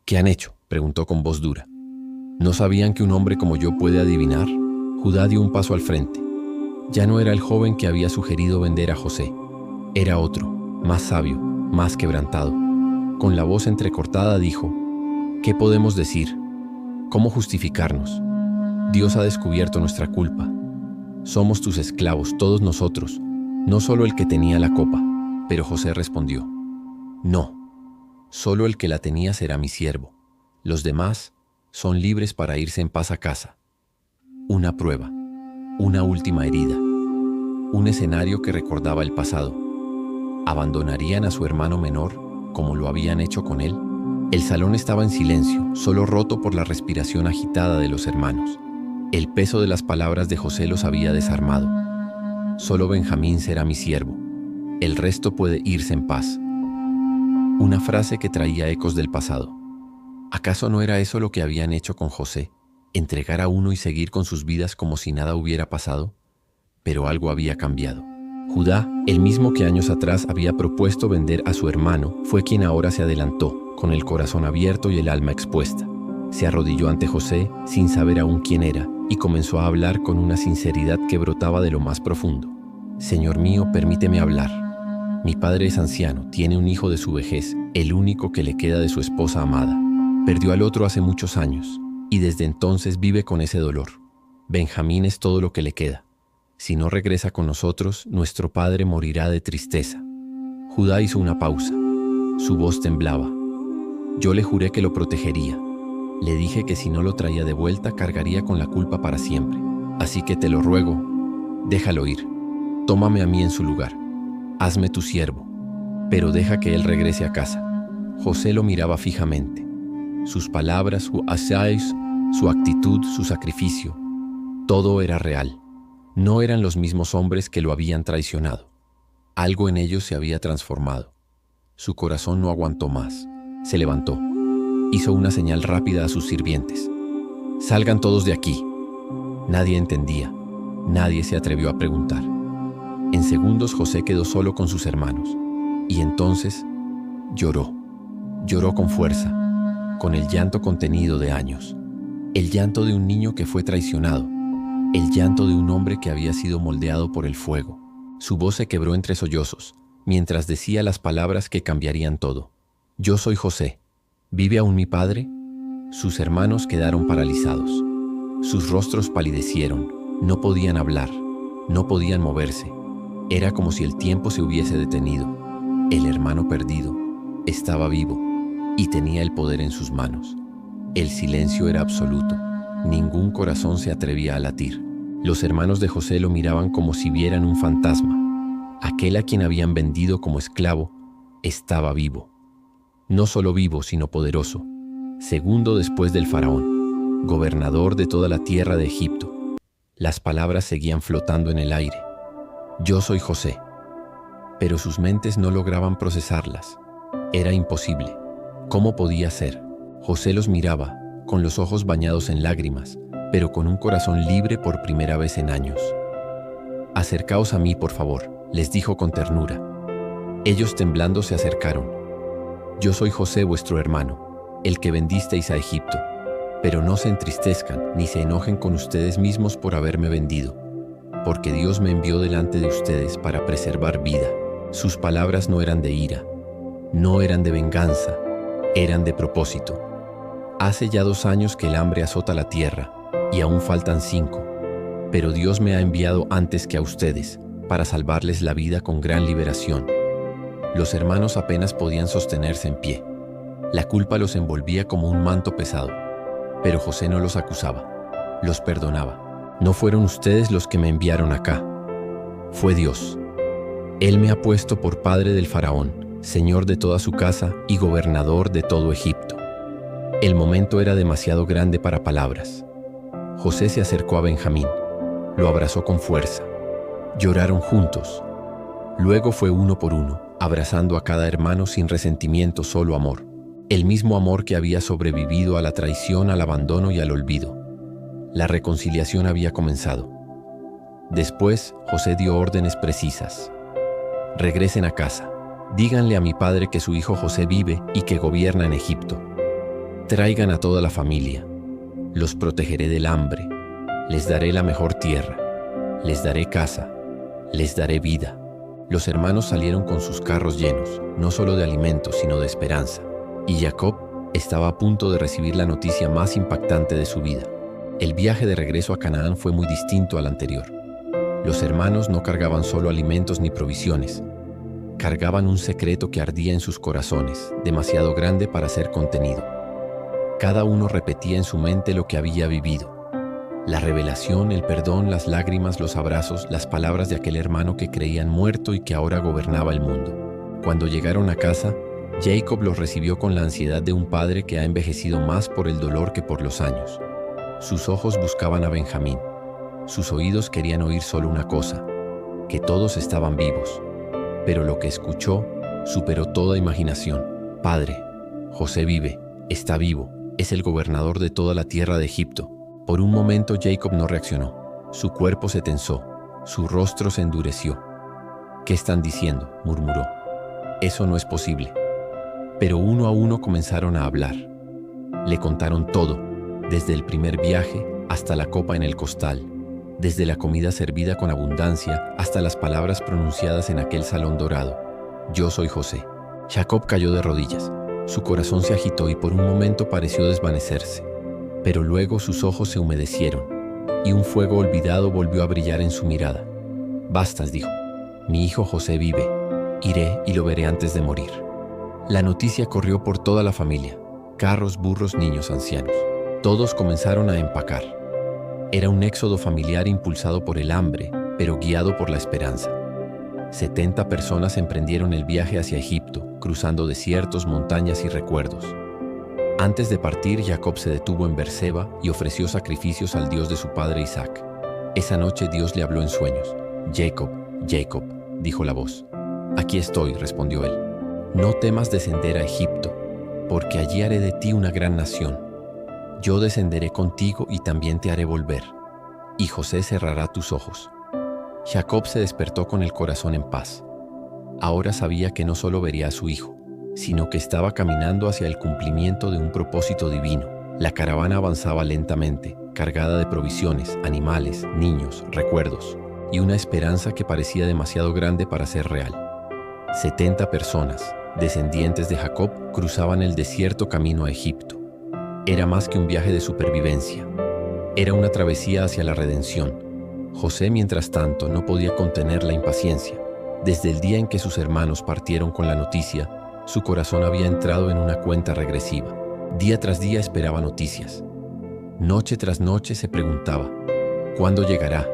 «¿Qué han hecho?», preguntó con voz dura. «¿No sabían que un hombre como yo puede adivinar?». Judá dio un paso al frente. Ya no era el joven que había sugerido vender a José. Era otro, más sabio, más quebrantado. Con la voz entrecortada dijo: «¿Qué podemos decir? ¿Cómo justificarnos? Dios ha descubierto nuestra culpa. Somos tus esclavos, todos nosotros, no solo el que tenía la copa». Pero José respondió: «No, solo el que la tenía será mi siervo. Los demás son libres para irse en paz a casa». Una prueba, una última herida, un escenario que recordaba el pasado. ¿Abandonarían a su hermano menor como lo habían hecho con él? El salón estaba en silencio, solo roto por la respiración agitada de los hermanos. El peso de las palabras de José los había desarmado. «Solo Benjamín será mi siervo. El resto puede irse en paz». Una frase que traía ecos del pasado. ¿Acaso no era eso lo que habían hecho con José? ¿Entregar a uno y seguir con sus vidas como si nada hubiera pasado? Pero algo había cambiado. Judá, el mismo que años atrás había propuesto vender a su hermano, fue quien ahora se adelantó, con el corazón abierto y el alma expuesta. Se arrodilló ante José, sin saber aún quién era, y comenzó a hablar con una sinceridad que brotaba de lo más profundo. «Señor mío, permíteme hablar. Mi padre es anciano, tiene un hijo de su vejez, el único que le queda de su esposa amada. Perdió al otro hace muchos años, y desde entonces vive con ese dolor. Benjamín es todo lo que le queda. Si no regresa con nosotros, nuestro padre morirá de tristeza». Judá hizo una pausa. Su voz temblaba. «Yo le juré que lo protegería. Le dije que si no lo traía de vuelta, cargaría con la culpa para siempre. Así que te lo ruego, déjalo ir. Tómame a mí en su lugar. Hazme tu siervo, pero deja que él regrese a casa». José lo miraba fijamente. Sus palabras, su asais, su actitud, su sacrificio, todo era real. No eran los mismos hombres que lo habían traicionado. Algo en ellos se había transformado. Su corazón no aguantó más. Se levantó. Hizo una señal rápida a sus sirvientes. «Salgan todos de aquí». Nadie entendía. Nadie se atrevió a preguntar. En segundos José quedó solo con sus hermanos. Y entonces lloró. Lloró con fuerza, con el llanto contenido de años. El llanto de un niño que fue traicionado. El llanto de un hombre que había sido moldeado por el fuego. Su voz se quebró entre sollozos, mientras decía las palabras que cambiarían todo. «Yo soy José. ¿Vive aún mi padre?». Sus hermanos quedaron paralizados. Sus rostros palidecieron. No podían hablar. No podían moverse. Era como si el tiempo se hubiese detenido. El hermano perdido estaba vivo y tenía el poder en sus manos. El silencio era absoluto. Ningún corazón se atrevía a latir. Los hermanos de José lo miraban como si vieran un fantasma. Aquel a quien habían vendido como esclavo estaba vivo. No solo vivo, sino poderoso. Segundo después del faraón, gobernador de toda la tierra de Egipto. Las palabras seguían flotando en el aire. «Yo soy José». Pero sus mentes no lograban procesarlas. Era imposible. ¿Cómo podía ser? José los miraba, con los ojos bañados en lágrimas, pero con un corazón libre por primera vez en años. «Acercaos a mí, por favor», les dijo con ternura. Ellos temblando se acercaron. «Yo soy José, vuestro hermano, el que vendisteis a Egipto. Pero no se entristezcan ni se enojen con ustedes mismos por haberme vendido, porque Dios me envió delante de ustedes para preservar vida». Sus palabras no eran de ira, no eran de venganza, eran de propósito. Hace ya 2 años que el hambre azota la tierra, y aún faltan 5, pero Dios me ha enviado antes que a ustedes, para salvarles la vida con gran liberación. Los hermanos apenas podían sostenerse en pie. La culpa los envolvía como un manto pesado, pero José no los acusaba, los perdonaba. «No fueron ustedes los que me enviaron acá, fue Dios. Él me ha puesto por padre del faraón, señor de toda su casa y gobernador de todo Egipto». El momento era demasiado grande para palabras. José se acercó a Benjamín, lo abrazó con fuerza. Lloraron juntos. Luego fue uno por uno, abrazando a cada hermano sin resentimiento, solo amor. El mismo amor que había sobrevivido a la traición, al abandono y al olvido. La reconciliación había comenzado. Después, José dio órdenes precisas. «Regresen a casa. Díganle a mi padre que su hijo José vive y que gobierna en Egipto. Traigan a toda la familia. Los protegeré del hambre. Les daré la mejor tierra. Les daré casa. Les daré vida». Los hermanos salieron con sus carros llenos, no solo de alimentos, sino de esperanza. Y Jacob estaba a punto de recibir la noticia más impactante de su vida. El viaje de regreso a Canaán fue muy distinto al anterior. Los hermanos no cargaban solo alimentos ni provisiones. Cargaban un secreto que ardía en sus corazones, demasiado grande para ser contenido. Cada uno repetía en su mente lo que había vivido. La revelación, el perdón, las lágrimas, los abrazos, las palabras de aquel hermano que creían muerto y que ahora gobernaba el mundo. Cuando llegaron a casa, Jacob los recibió con la ansiedad de un padre que ha envejecido más por el dolor que por los años. Sus ojos buscaban a Benjamín. Sus oídos querían oír solo una cosa, que todos estaban vivos. Pero lo que escuchó superó toda imaginación. «Padre, José vive, está vivo, es el gobernador de toda la tierra de Egipto». Por un momento Jacob no reaccionó. Su cuerpo se tensó, su rostro se endureció. «¿Qué están diciendo?», murmuró. «Eso no es posible». Pero uno a uno comenzaron a hablar. Le contaron todo, desde el primer viaje hasta la copa en el costal, desde la comida servida con abundancia hasta las palabras pronunciadas en aquel salón dorado. «Yo soy José». Jacob cayó de rodillas. Su corazón se agitó y por un momento pareció desvanecerse. Pero luego sus ojos se humedecieron y un fuego olvidado volvió a brillar en su mirada. «Basta», dijo. «Mi hijo José vive. Iré y lo veré antes de morir». La noticia corrió por toda la familia. Carros, burros, niños, ancianos. Todos comenzaron a empacar. Era un éxodo familiar impulsado por el hambre, pero guiado por la esperanza. 70 personas emprendieron el viaje hacia Egipto, cruzando desiertos, montañas y recuerdos. Antes de partir, Jacob se detuvo en Berseba y ofreció sacrificios al Dios de su padre Isaac. Esa noche Dios le habló en sueños. «Jacob, Jacob», dijo la voz. «Aquí estoy», respondió él. «No temas descender a Egipto, porque allí haré de ti una gran nación. Yo descenderé contigo y también te haré volver, y José cerrará tus ojos». Jacob se despertó con el corazón en paz. Ahora sabía que no solo vería a su hijo, sino que estaba caminando hacia el cumplimiento de un propósito divino. La caravana avanzaba lentamente, cargada de provisiones, animales, niños, recuerdos, y una esperanza que parecía demasiado grande para ser real. 70 personas, descendientes de Jacob, cruzaban el desierto camino a Egipto. Era más que un viaje de supervivencia. Era una travesía hacia la redención. José, mientras tanto, no podía contener la impaciencia. Desde el día en que sus hermanos partieron con la noticia, su corazón había entrado en una cuenta regresiva. Día tras día esperaba noticias. Noche tras noche se preguntaba, ¿cuándo llegará?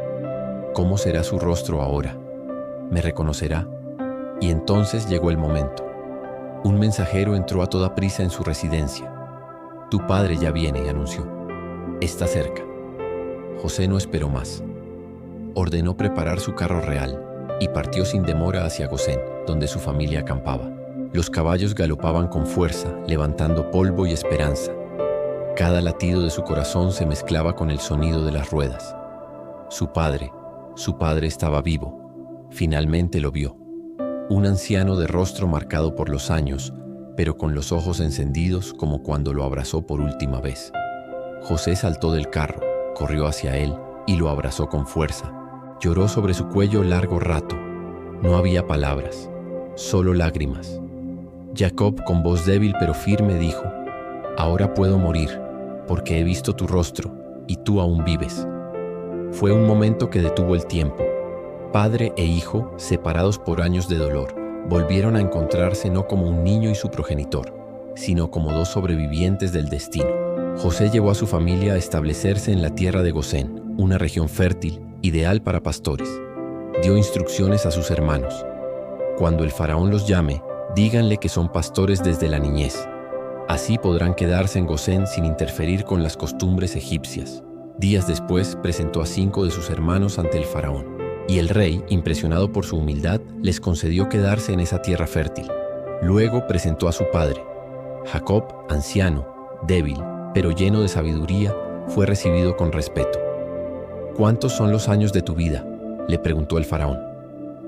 ¿Cómo será su rostro ahora? ¿Me reconocerá? Y entonces llegó el momento. Un mensajero entró a toda prisa en su residencia. «Tu padre ya viene», anunció. «Está cerca». José no esperó más. Ordenó preparar su carro real y partió sin demora hacia Gosén, donde su familia acampaba. Los caballos galopaban con fuerza, levantando polvo y esperanza. Cada latido de su corazón se mezclaba con el sonido de las ruedas. Su padre, Su padre estaba vivo. Finalmente lo vio. Un anciano de rostro marcado por los años, pero con los ojos encendidos como cuando lo abrazó por última vez. José saltó del carro, corrió hacia él y lo abrazó con fuerza. Lloró sobre su cuello largo rato. No había palabras, solo lágrimas. Jacob, con voz débil pero firme, dijo: «Ahora puedo morir, porque he visto tu rostro, y tú aún vives». Fue un momento que detuvo el tiempo. Padre e hijo, separados por años de dolor, volvieron a encontrarse no como un niño y su progenitor, sino como dos sobrevivientes del destino. José llevó a su familia a establecerse en la tierra de Gosén, una región fértil, ideal para pastores. Dio instrucciones a sus hermanos: «Cuando el faraón los llame, díganle que son pastores desde la niñez. Así podrán quedarse en Gosén sin interferir con las costumbres egipcias». Días después presentó a 5 de sus hermanos ante el faraón, y el rey, impresionado por su humildad, les concedió quedarse en esa tierra fértil. Luego presentó a su padre. Jacob, anciano, débil, pero lleno de sabiduría, fue recibido con respeto. «¿Cuántos son los años de tu vida?», le preguntó el faraón.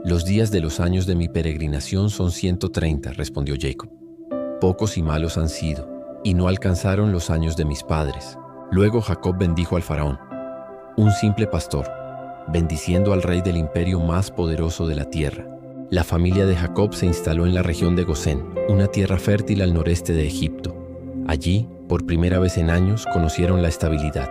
«Los días de los años de mi peregrinación son 130», respondió Jacob. «Pocos y malos han sido, y no alcanzaron los años de mis padres». Luego Jacob bendijo al faraón, un simple pastor, bendiciendo al rey del imperio más poderoso de la tierra. La familia de Jacob se instaló en la región de Gosén, una tierra fértil al noreste de Egipto. Allí, por primera vez en años, conocieron la estabilidad.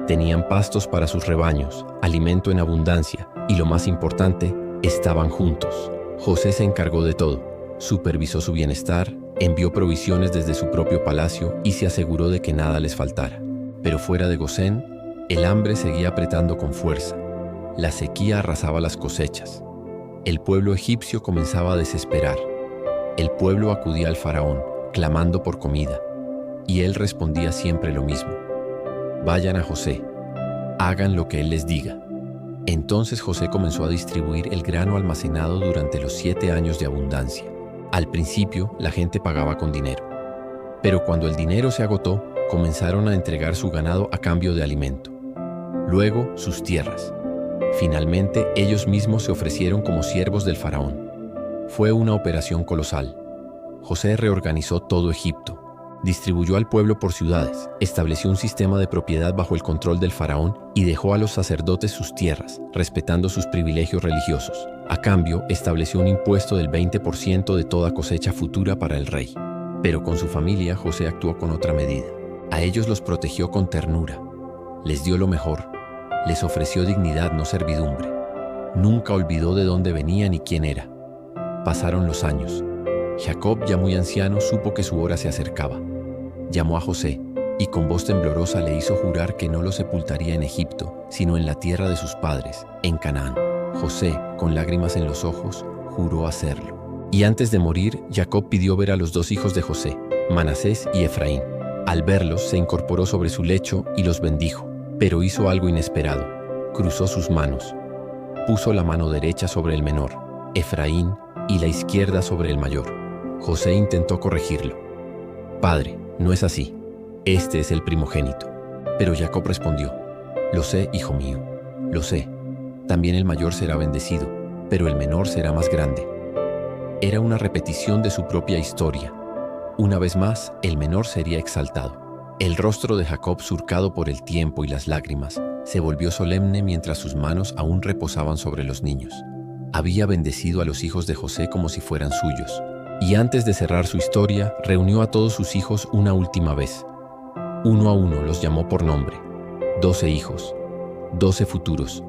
Tenían pastos para sus rebaños, alimento en abundancia y, lo más importante, estaban juntos. José se encargó de todo, supervisó su bienestar, envió provisiones desde su propio palacio y se aseguró de que nada les faltara. Pero fuera de Gosén, el hambre seguía apretando con fuerza. La sequía arrasaba las cosechas. El pueblo egipcio comenzaba a desesperar. El pueblo acudía al faraón, clamando por comida, y él respondía siempre lo mismo: «Vayan a José, hagan lo que él les diga». Entonces José comenzó a distribuir el grano almacenado durante los 7 años de abundancia. Al principio, la gente pagaba con dinero. Pero cuando el dinero se agotó, comenzaron a entregar su ganado a cambio de alimento. Luego, sus tierras. Finalmente, ellos mismos se ofrecieron como siervos del faraón. Fue una operación colosal. José reorganizó todo Egipto. Distribuyó al pueblo por ciudades, estableció un sistema de propiedad bajo el control del faraón y dejó a los sacerdotes sus tierras, respetando sus privilegios religiosos. A cambio, estableció un impuesto del 20% de toda cosecha futura para el rey. Pero con su familia, José actuó con otra medida. A ellos los protegió con ternura, les dio lo mejor, les ofreció dignidad, no servidumbre. Nunca olvidó de dónde venía ni quién era. Pasaron los años. Jacob, ya muy anciano, supo que su hora se acercaba. Llamó a José y con voz temblorosa le hizo jurar que no lo sepultaría en Egipto, sino en la tierra de sus padres, en Canaán. José, con lágrimas en los ojos, juró hacerlo. Y antes de morir, Jacob pidió ver a los 2 hijos de José, Manasés y Efraín. Al verlos, se incorporó sobre su lecho y los bendijo, pero hizo algo inesperado. Cruzó sus manos. Puso la mano derecha sobre el menor, Efraín, y la izquierda sobre el mayor. José intentó corregirlo. «Padre, no es así. Este es el primogénito». Pero Jacob respondió: «Lo sé, hijo mío, lo sé. También el mayor será bendecido, pero el menor será más grande». Era una repetición de su propia historia. Una vez más, el menor sería exaltado. El rostro de Jacob, surcado por el tiempo y las lágrimas, se volvió solemne mientras sus manos aún reposaban sobre los niños. Había bendecido a los hijos de José como si fueran suyos. Y antes de cerrar su historia, reunió a todos sus hijos una última vez. Uno a uno los llamó por nombre. 12 hijos, 12 futuros.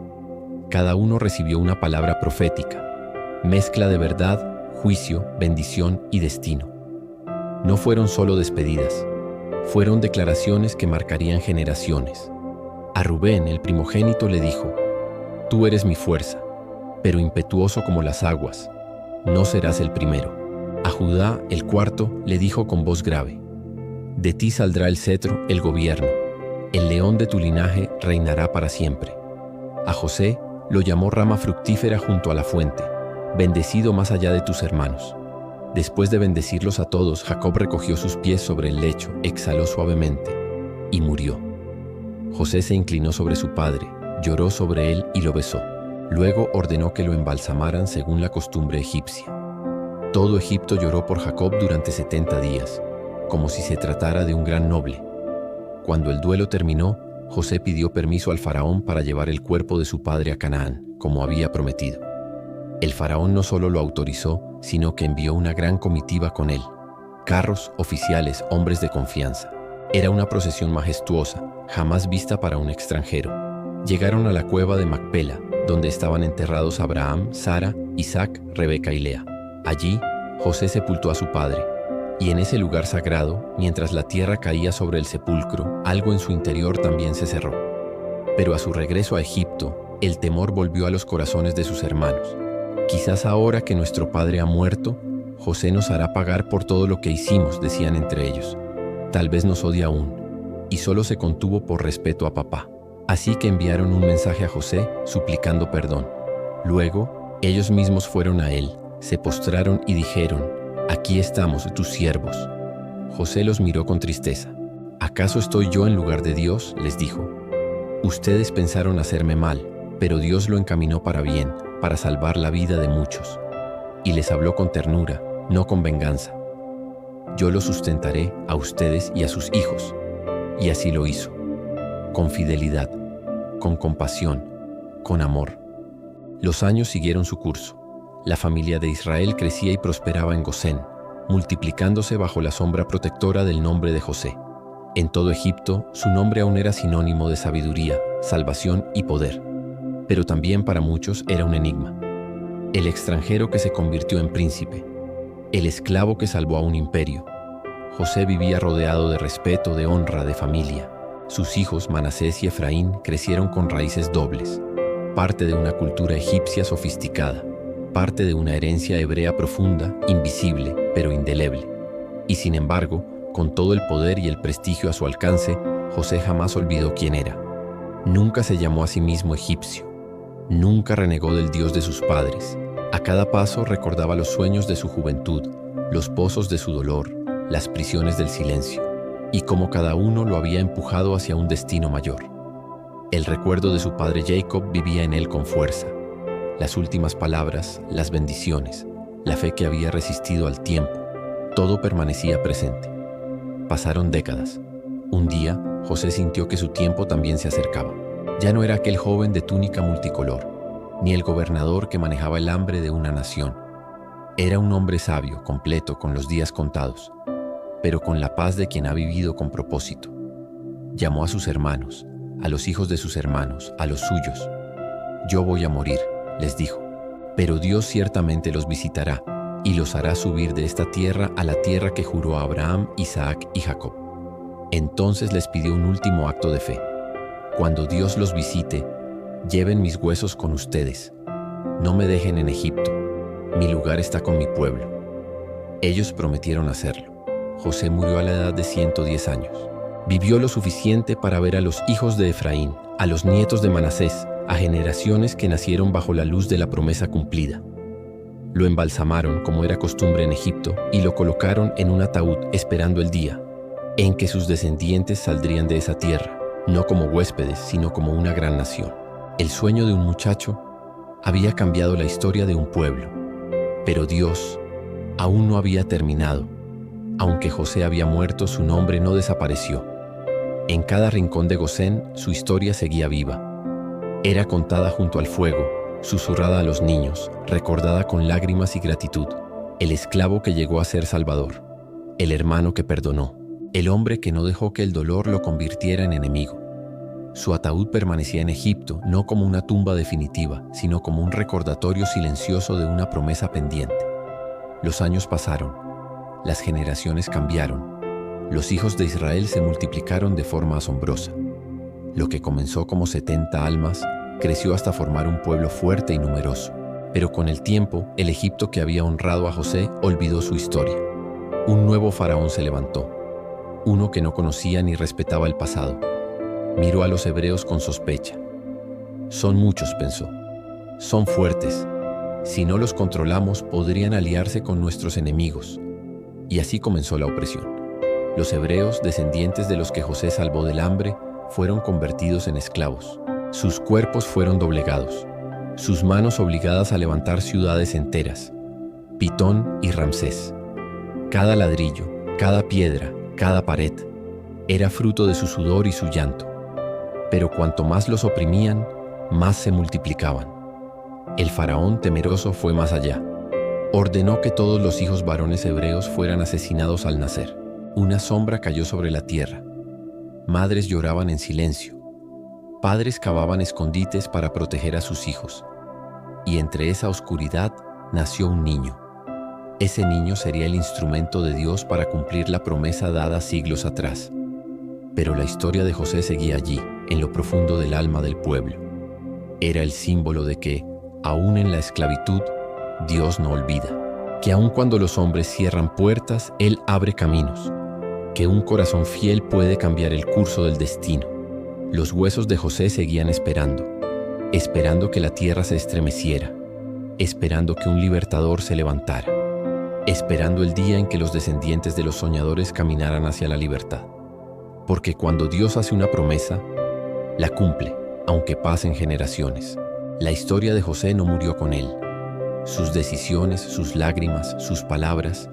Cada uno recibió una palabra profética, mezcla de verdad, juicio, bendición y destino. No fueron solo despedidas, fueron declaraciones que marcarían generaciones. A Rubén, el primogénito, le dijo: «Tú eres mi fuerza, pero impetuoso como las aguas, no serás el primero». A Judá, el cuarto, le dijo con voz grave: «De ti saldrá el cetro, el gobierno, el león de tu linaje reinará para siempre». A José lo llamó rama fructífera junto a la fuente, bendecido más allá de tus hermanos. Después de bendecirlos a todos, Jacob recogió sus pies sobre el lecho, exhaló suavemente y murió. José se inclinó sobre su padre, lloró sobre él y lo besó. Luego ordenó que lo embalsamaran según la costumbre egipcia. Todo Egipto lloró por Jacob durante 70 días, como si se tratara de un gran noble. Cuando el duelo terminó, José pidió permiso al faraón para llevar el cuerpo de su padre a Canaán, como había prometido. El faraón no solo lo autorizó, sino que envió una gran comitiva con él. Carros, oficiales, hombres de confianza. Era una procesión majestuosa, jamás vista para un extranjero. Llegaron a la cueva de Macpela, donde estaban enterrados Abraham, Sara, Isaac, Rebeca y Lea. Allí, José sepultó a su padre. Y en ese lugar sagrado, mientras la tierra caía sobre el sepulcro, algo en su interior también se cerró. Pero a su regreso a Egipto, el temor volvió a los corazones de sus hermanos. Quizás ahora que nuestro padre ha muerto, José nos hará pagar por todo lo que hicimos, decían entre ellos. Tal vez nos odia aún, y solo se contuvo por respeto a papá. Así que enviaron un mensaje a José suplicando perdón. Luego, ellos mismos fueron a él, se postraron y dijeron: «Aquí estamos, tus siervos». José los miró con tristeza. «¿Acaso estoy yo en lugar de Dios?», les dijo. «Ustedes pensaron hacerme mal, pero Dios lo encaminó para bien, para salvar la vida de muchos». Y les habló con ternura, no con venganza. «Yo los sustentaré a ustedes y a sus hijos». Y así lo hizo. Con fidelidad, con compasión, con amor. Los años siguieron su curso. La familia de Israel crecía y prosperaba en Gosén, multiplicándose bajo la sombra protectora del nombre de José. En todo Egipto, su nombre aún era sinónimo de sabiduría, salvación y poder. Pero también para muchos era un enigma. El extranjero que se convirtió en príncipe, el esclavo que salvó a un imperio. José vivía rodeado de respeto, de honra, de familia. Sus hijos, Manasés y Efraín, crecieron con raíces dobles, parte de una cultura egipcia sofisticada, parte de una herencia hebrea profunda, invisible, pero indeleble. Y sin embargo, con todo el poder y el prestigio a su alcance, José jamás olvidó quién era. Nunca se llamó a sí mismo egipcio. Nunca renegó del Dios de sus padres. A cada paso recordaba los sueños de su juventud, los pozos de su dolor, las prisiones del silencio, y cómo cada uno lo había empujado hacia un destino mayor. El recuerdo de su padre Jacob vivía en él con fuerza. Las últimas palabras, las bendiciones, la fe que había resistido al tiempo, todo permanecía presente. Pasaron décadas. Un día, José sintió que su tiempo también se acercaba. Ya no era aquel joven de túnica multicolor, ni el gobernador que manejaba el hambre de una nación. Era un hombre sabio, completo, con los días contados, pero con la paz de quien ha vivido con propósito. Llamó a sus hermanos, a los hijos de sus hermanos, a los suyos. «Yo voy a morir», les dijo, «pero Dios ciertamente los visitará y los hará subir de esta tierra a la tierra que juró a Abraham, Isaac y Jacob». Entonces les pidió un último acto de fe. «Cuando Dios los visite, lleven mis huesos con ustedes. No me dejen en Egipto. Mi lugar está con mi pueblo». Ellos prometieron hacerlo. José murió a la edad de 110 años. Vivió lo suficiente para ver a los hijos de Efraín, a los nietos de Manasés, a generaciones que nacieron bajo la luz de la promesa cumplida. Lo embalsamaron, como era costumbre en Egipto, y lo colocaron en un ataúd esperando el día en que sus descendientes saldrían de esa tierra, no como huéspedes, sino como una gran nación. El sueño de un muchacho había cambiado la historia de un pueblo, pero Dios aún no había terminado. Aunque José había muerto, su nombre no desapareció. En cada rincón de Gosén, su historia seguía viva. Era contada junto al fuego, susurrada a los niños, recordada con lágrimas y gratitud. El esclavo que llegó a ser salvador, el hermano que perdonó, el hombre que no dejó que el dolor lo convirtiera en enemigo. Su ataúd permanecía en Egipto, no como una tumba definitiva, sino como un recordatorio silencioso de una promesa pendiente. Los años pasaron. Las generaciones cambiaron. Los hijos de Israel se multiplicaron de forma asombrosa. Lo que comenzó como 70 almas creció hasta formar un pueblo fuerte y numeroso. Pero con el tiempo, el Egipto que había honrado a José olvidó su historia. Un nuevo faraón se levantó, uno que no conocía ni respetaba el pasado. Miró a los hebreos con sospecha. «Son muchos», pensó. «Son fuertes. Si no los controlamos, podrían aliarse con nuestros enemigos». Y así comenzó la opresión. Los hebreos, descendientes de los que José salvó del hambre, fueron convertidos en esclavos. Sus cuerpos fueron doblegados. sus manos obligadas a levantar ciudades enteras, Pitón y Ramsés. Cada ladrillo, cada piedra, cada pared, era fruto de su sudor y su llanto. Pero cuanto más los oprimían, más se multiplicaban. El faraón temeroso fue más allá. Ordenó que todos los hijos varones hebreos fueran asesinados al nacer. Una sombra cayó sobre la tierra. Madres lloraban en silencio. Padres cavaban escondites para proteger a sus hijos. Y entre esa oscuridad nació un niño. Ese niño sería el instrumento de Dios para cumplir la promesa dada siglos atrás. Pero la historia de José seguía allí, en lo profundo del alma del pueblo. Era el símbolo de que, aún en la esclavitud, Dios no olvida. Que aun cuando los hombres cierran puertas, Él abre caminos. Que un corazón fiel puede cambiar el curso del destino. Los huesos de José seguían esperando que la tierra se estremeciera, esperando que un libertador se levantara, esperando el día en que los descendientes de los soñadores caminaran hacia la libertad. Porque cuando Dios hace una promesa, la cumple, aunque pasen generaciones. La historia de José no murió con él. Sus decisiones, sus lágrimas, sus palabras,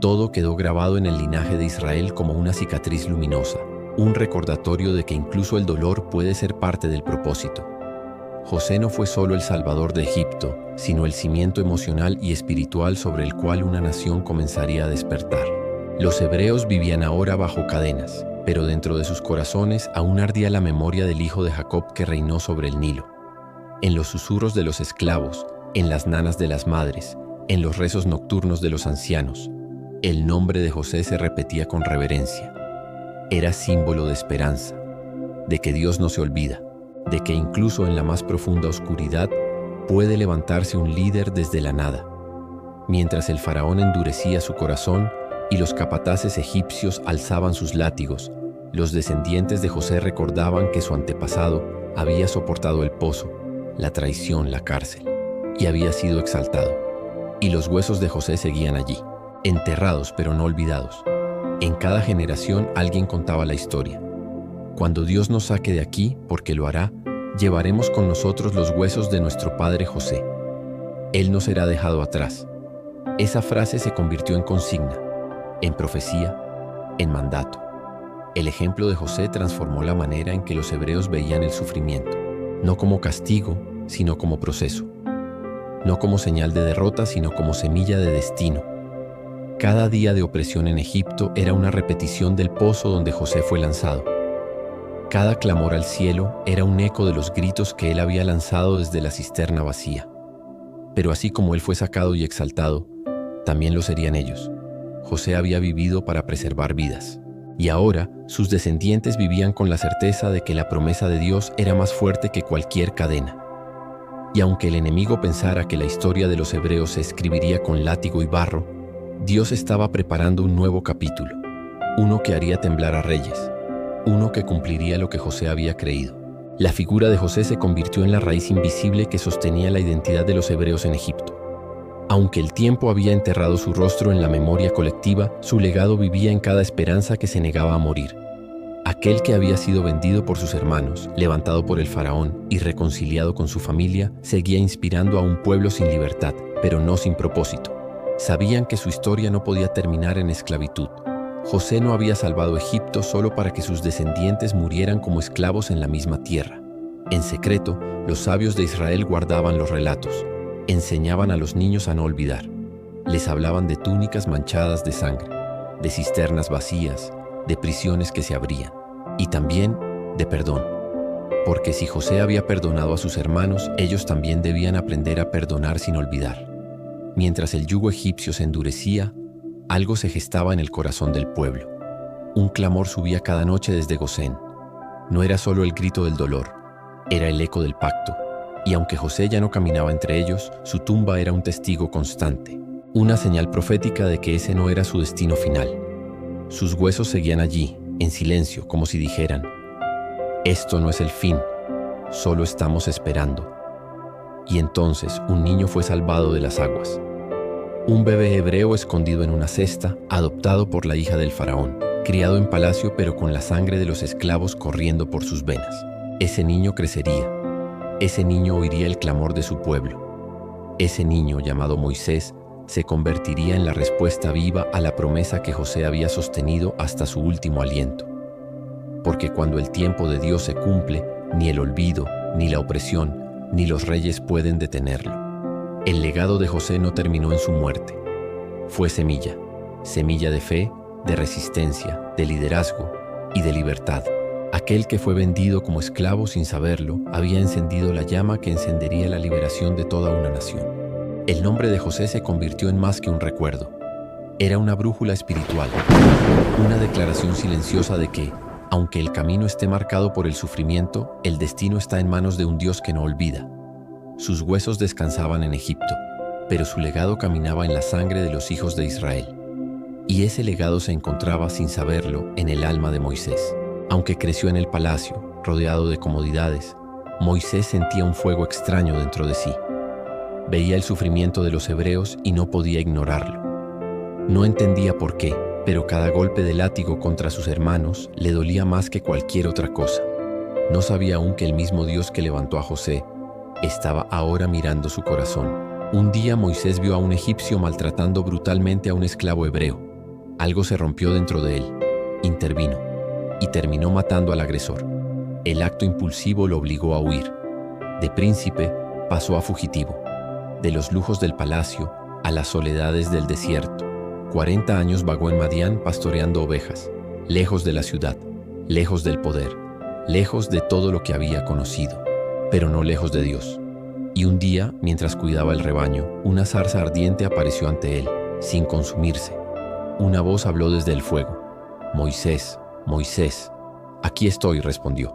todo quedó grabado en el linaje de Israel como una cicatriz luminosa, un recordatorio de que incluso el dolor puede ser parte del propósito. José no fue solo el salvador de Egipto, sino el cimiento emocional y espiritual sobre el cual una nación comenzaría a despertar. Los hebreos vivían ahora bajo cadenas, pero dentro de sus corazones aún ardía la memoria del hijo de Jacob que reinó sobre el Nilo. En los susurros de los esclavos, en las nanas de las madres, en los rezos nocturnos de los ancianos, el nombre de José se repetía con reverencia. Era símbolo de esperanza, de que Dios no se olvida, de que incluso en la más profunda oscuridad puede levantarse un líder desde la nada. Mientras el faraón endurecía su corazón y los capataces egipcios alzaban sus látigos, los descendientes de José recordaban que su antepasado había soportado el pozo, la traición, la cárcel, y había sido exaltado. Y los huesos de José seguían allí, enterrados pero no olvidados. En cada generación alguien contaba la historia. Cuando Dios nos saque de aquí, porque lo hará, llevaremos con nosotros los huesos de nuestro padre José. Él no será dejado atrás. Esa frase se convirtió en consigna, en profecía, en mandato. El ejemplo de José transformó la manera en que los hebreos veían el sufrimiento, no como castigo, sino como proceso. No como señal de derrota, sino como semilla de destino. Cada día de opresión en Egipto era una repetición del pozo donde José fue lanzado. Cada clamor al cielo era un eco de los gritos que él había lanzado desde la cisterna vacía. Pero así como él fue sacado y exaltado, también lo serían ellos. José había vivido para preservar vidas. Y ahora sus descendientes vivían con la certeza de que la promesa de Dios era más fuerte que cualquier cadena. Y aunque el enemigo pensara que la historia de los hebreos se escribiría con látigo y barro, Dios estaba preparando un nuevo capítulo, uno que haría temblar a reyes, uno que cumpliría lo que José había creído. La figura de José se convirtió en la raíz invisible que sostenía la identidad de los hebreos en Egipto. Aunque el tiempo había enterrado su rostro en la memoria colectiva, su legado vivía en cada esperanza que se negaba a morir. Aquel que había sido vendido por sus hermanos, levantado por el faraón y reconciliado con su familia, seguía inspirando a un pueblo sin libertad, pero no sin propósito. Sabían que su historia no podía terminar en esclavitud. José no había salvado Egipto solo para que sus descendientes murieran como esclavos en la misma tierra. En secreto, los sabios de Israel guardaban los relatos, enseñaban a los niños a no olvidar. Les hablaban de túnicas manchadas de sangre, de cisternas vacías, de prisiones que se abrían, y también de perdón. Porque si José había perdonado a sus hermanos, ellos también debían aprender a perdonar sin olvidar. Mientras el yugo egipcio se endurecía, algo se gestaba en el corazón del pueblo. Un clamor subía cada noche desde Gosén. No era solo el grito del dolor, era el eco del pacto. Y aunque José ya no caminaba entre ellos, su tumba era un testigo constante, una señal profética de que ese no era su destino final. Sus huesos seguían allí, en silencio, como si dijeran: esto no es el fin, solo estamos esperando. Y entonces un niño fue salvado de las aguas. Un bebé hebreo escondido en una cesta, adoptado por la hija del faraón, criado en palacio pero con la sangre de los esclavos corriendo por sus venas. Ese niño crecería. ese niño oiría el clamor de su pueblo. Ese niño, llamado Moisés, se convertiría en la respuesta viva a la promesa que José había sostenido hasta su último aliento. Porque cuando el tiempo de Dios se cumple, ni el olvido, ni la opresión, ni los reyes pueden detenerlo. El legado de José no terminó en su muerte. Fue semilla, semilla de fe, de resistencia, de liderazgo y de libertad. Aquel que fue vendido como esclavo sin saberlo, había encendido la llama que encendería la liberación de toda una nación. El nombre de José se convirtió en más que un recuerdo. Era una brújula espiritual, una declaración silenciosa de que, aunque el camino esté marcado por el sufrimiento, el destino está en manos de un Dios que no olvida. Sus huesos descansaban en Egipto, pero su legado caminaba en la sangre de los hijos de Israel. Y ese legado se encontraba, sin saberlo, en el alma de Moisés. Aunque creció en el palacio, rodeado de comodidades, Moisés sentía un fuego extraño dentro de sí. Veía el sufrimiento de los hebreos y no podía ignorarlo. No entendía por qué, pero cada golpe de látigo contra sus hermanos le dolía más que cualquier otra cosa. No sabía aún que el mismo Dios que levantó a José estaba ahora mirando su corazón. Un día Moisés vio a un egipcio maltratando brutalmente a un esclavo hebreo. Algo se rompió dentro de él. Intervino y terminó matando al agresor. El acto impulsivo lo obligó a huir. De príncipe pasó a fugitivo. De los lujos del palacio a las soledades del desierto. 40 años vagó en Madián pastoreando ovejas, lejos de la ciudad, lejos del poder, lejos de todo lo que había conocido, pero no lejos de Dios. Y un día, mientras cuidaba el rebaño, una zarza ardiente apareció ante él, sin consumirse. Una voz habló desde el fuego. «Moisés, Moisés». «Aquí estoy», respondió.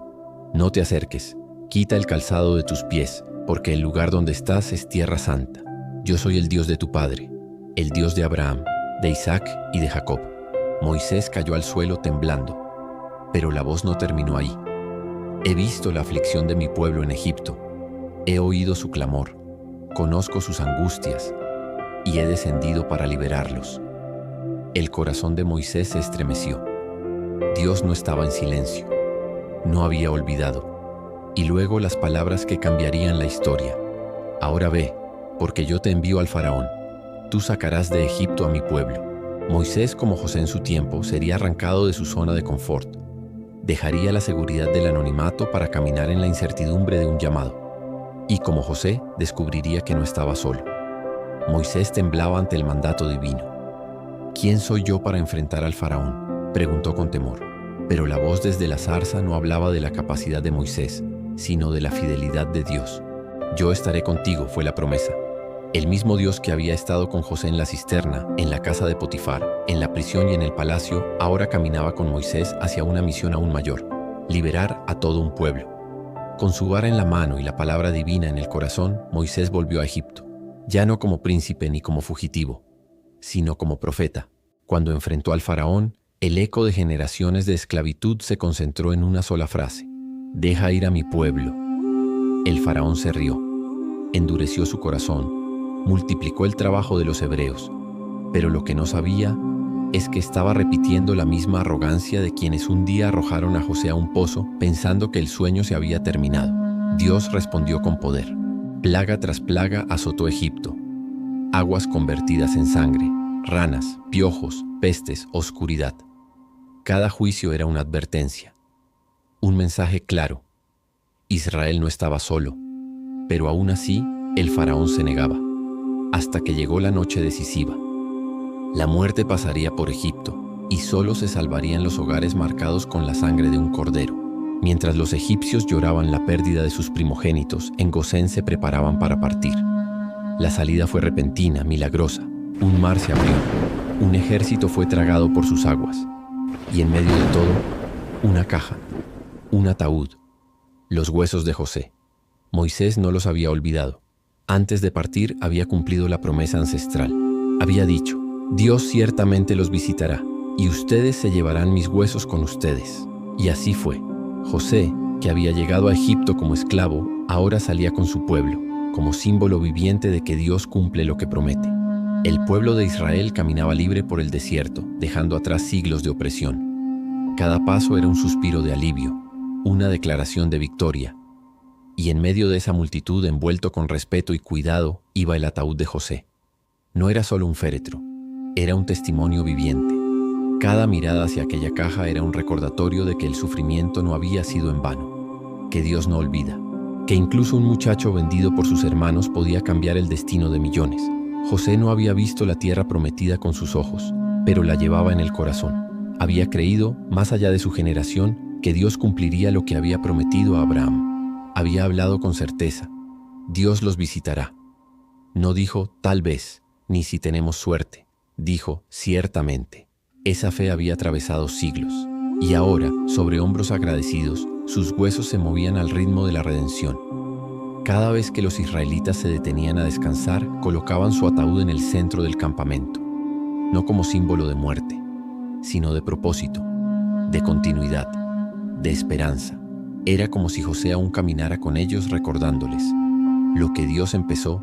«No te acerques, quita el calzado de tus pies, porque el lugar donde estás es tierra santa. Yo soy el Dios de tu padre, el Dios de Abraham, de Isaac y de Jacob». Moisés cayó al suelo temblando, pero la voz no terminó ahí. «He visto la aflicción de mi pueblo en Egipto, he oído su clamor, conozco sus angustias, y he descendido para liberarlos». El corazón de Moisés se estremeció. Dios no estaba en silencio, no había olvidado. Y luego las palabras que cambiarían la historia. «Ahora ve, porque yo te envío al faraón. Tú sacarás de Egipto a mi pueblo». Moisés, como José en su tiempo, sería arrancado de su zona de confort. Dejaría la seguridad del anonimato para caminar en la incertidumbre de un llamado. Y como José, descubriría que no estaba solo. Moisés temblaba ante el mandato divino. «¿Quién soy yo para enfrentar al faraón?», preguntó con temor. Pero la voz desde la zarza no hablaba de la capacidad de Moisés, sino de la fidelidad de Dios. «Yo estaré contigo», fue la promesa. El mismo Dios que había estado con José en la cisterna, en la casa de Potifar, en la prisión y en el palacio, ahora caminaba con Moisés hacia una misión aún mayor: liberar a todo un pueblo. Con su vara en la mano y la palabra divina en el corazón, Moisés volvió a Egipto, ya no como príncipe ni como fugitivo, sino como profeta. Cuando enfrentó al faraón, el eco de generaciones de esclavitud se concentró en una sola frase: «Deja ir a mi pueblo». El faraón se rió, endureció su corazón, multiplicó el trabajo de los hebreos, pero lo que no sabía es que estaba repitiendo la misma arrogancia de quienes un día arrojaron a José a un pozo pensando que el sueño se había terminado. Dios respondió con poder. Plaga tras plaga azotó Egipto. Aguas convertidas en sangre, ranas, piojos, pestes, oscuridad. Cada juicio era una advertencia, un mensaje claro. Israel no estaba solo, pero aún así el faraón se negaba, hasta que llegó la noche decisiva. La muerte pasaría por Egipto, y solo se salvarían los hogares marcados con la sangre de un cordero. Mientras los egipcios lloraban la pérdida de sus primogénitos, en Gosén se preparaban para partir. La salida fue repentina, milagrosa. Un mar se abrió, un ejército fue tragado por sus aguas, y en medio de todo, una caja, un ataúd, los huesos de José. Moisés no los había olvidado. Antes de partir había cumplido la promesa ancestral. Había dicho: «Dios ciertamente los visitará, y ustedes se llevarán mis huesos con ustedes». Y así fue. José, que había llegado a Egipto como esclavo, ahora salía con su pueblo, como símbolo viviente de que Dios cumple lo que promete. El pueblo de Israel caminaba libre por el desierto, dejando atrás siglos de opresión. Cada paso era un suspiro de alivio, una declaración de victoria. y en medio de esa multitud, envuelto con respeto y cuidado, iba el ataúd de José. No era solo un féretro, era un testimonio viviente. Cada mirada hacia aquella caja era un recordatorio de que el sufrimiento no había sido en vano, que Dios no olvida, que incluso un muchacho vendido por sus hermanos podía cambiar el destino de millones. José no había visto la tierra prometida con sus ojos, pero la llevaba en el corazón. Había creído, más allá de su generación, que Dios cumpliría lo que había prometido a Abraham. Había hablado con certeza: Dios los visitará. No dijo tal vez, ni si tenemos suerte. Dijo ciertamente. Esa fe había atravesado siglos, y ahora, sobre hombros agradecidos, sus huesos se movían al ritmo de la redención. Cada vez que los israelitas se detenían a descansar, colocaban su ataúd en el centro del campamento, no como símbolo de muerte, sino de propósito, de continuidad, de esperanza. Era como si José aún caminara con ellos recordándoles: lo que Dios empezó,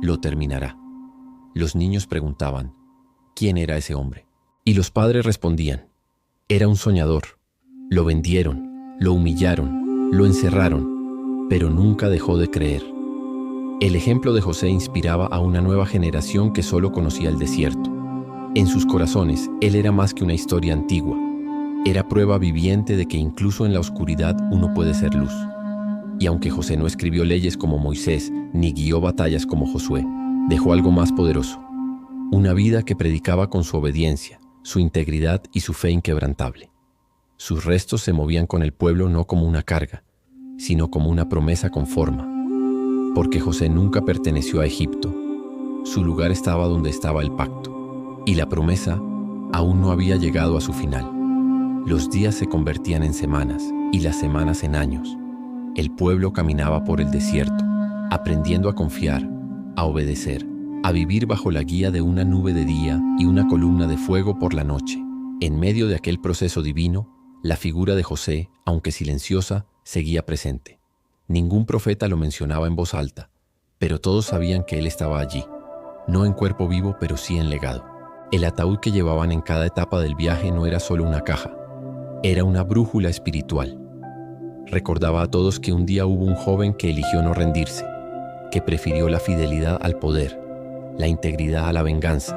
lo terminará. Los niños preguntaban: ¿quién era ese hombre? Y los padres respondían: era un soñador. Lo vendieron, lo humillaron, lo encerraron, pero nunca dejó de creer. El ejemplo de José inspiraba a una nueva generación que solo conocía el desierto. En sus corazones, él era más que una historia antigua. Era prueba viviente de que incluso en la oscuridad uno puede ser luz. Y aunque José no escribió leyes como Moisés, ni guió batallas como Josué, dejó algo más poderoso: una vida que predicaba con su obediencia, su integridad y su fe inquebrantable. Sus restos se movían con el pueblo no como una carga, sino como una promesa con forma. Porque José nunca perteneció a Egipto. Su lugar estaba donde estaba el pacto. Y la promesa aún no había llegado a su final. Los días se convertían en semanas y las semanas en años. El pueblo caminaba por el desierto, aprendiendo a confiar, a obedecer, a vivir bajo la guía de una nube de día y una columna de fuego por la noche. En medio de aquel proceso divino, la figura de José, aunque silenciosa, seguía presente. Ningún profeta lo mencionaba en voz alta, pero todos sabían que él estaba allí, no en cuerpo vivo, pero sí en legado. El ataúd que llevaban en cada etapa del viaje no era solo una caja, era una brújula espiritual. Recordaba a todos que un día hubo un joven que eligió no rendirse, que prefirió la fidelidad al poder, la integridad a la venganza,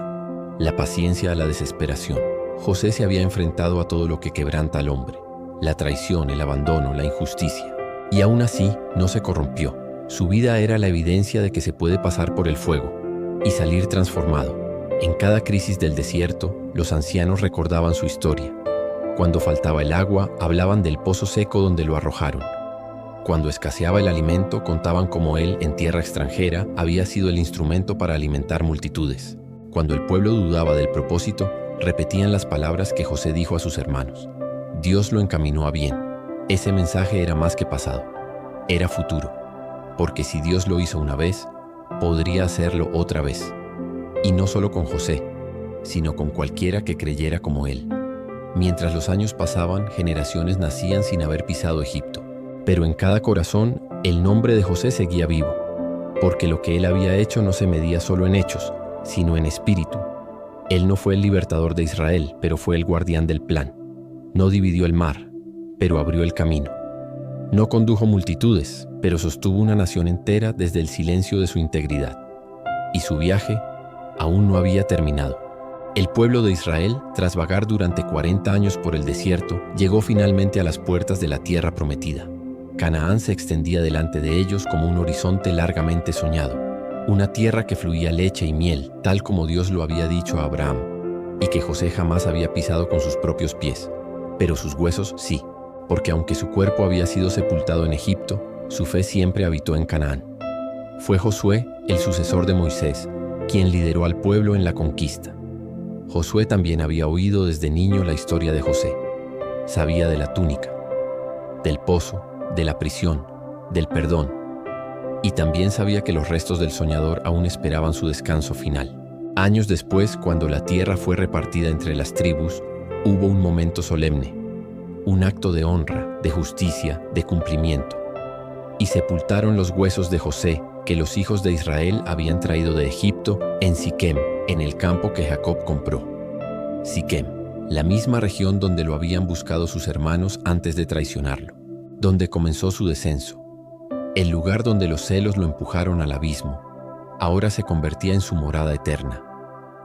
la paciencia a la desesperación. José se había enfrentado a todo lo que quebranta al hombre: la traición, el abandono, la injusticia. Y aún así, no se corrompió. Su vida era la evidencia de que se puede pasar por el fuego y salir transformado. En cada crisis del desierto, los ancianos recordaban su historia. Cuando faltaba el agua, hablaban del pozo seco donde lo arrojaron. Cuando escaseaba el alimento, contaban cómo él, en tierra extranjera, había sido el instrumento para alimentar multitudes. Cuando el pueblo dudaba del propósito, repetían las palabras que José dijo a sus hermanos: Dios lo encaminó a bien. Ese mensaje era más que pasado, era futuro, porque si Dios lo hizo una vez, podría hacerlo otra vez. Y no solo con José, sino con cualquiera que creyera como él. Mientras los años pasaban, generaciones nacían sin haber pisado Egipto. Pero en cada corazón, el nombre de José seguía vivo, porque lo que él había hecho no se medía solo en hechos, sino en espíritu. Él no fue el libertador de Israel, pero fue el guardián del plan. No dividió el mar, pero abrió el camino. No condujo multitudes, pero sostuvo una nación entera desde el silencio de su integridad. Y su viaje aún no había terminado. El pueblo de Israel, tras vagar durante 40 años por el desierto, llegó finalmente a las puertas de la tierra prometida. Canaán se extendía delante de ellos como un horizonte largamente soñado, una tierra que fluía leche y miel, tal como Dios lo había dicho a Abraham, y que José jamás había pisado con sus propios pies. Pero sus huesos sí, porque aunque su cuerpo había sido sepultado en Egipto, su fe siempre habitó en Canaán. Fue Josué, el sucesor de Moisés, quien lideró al pueblo en la conquista. Josué también había oído desde niño la historia de José. Sabía de la túnica, del pozo, de la prisión, del perdón. Y también sabía que los restos del soñador aún esperaban su descanso final. Años después, cuando la tierra fue repartida entre las tribus, hubo un momento solemne, un acto de honra, de justicia, de cumplimiento. Y sepultaron los huesos de José, que los hijos de Israel habían traído de Egipto, en Siquem, en el campo que Jacob compró. Siquem, la misma región donde lo habían buscado sus hermanos antes de traicionarlo, donde comenzó su descenso. El lugar donde los celos lo empujaron al abismo, ahora se convertía en su morada eterna.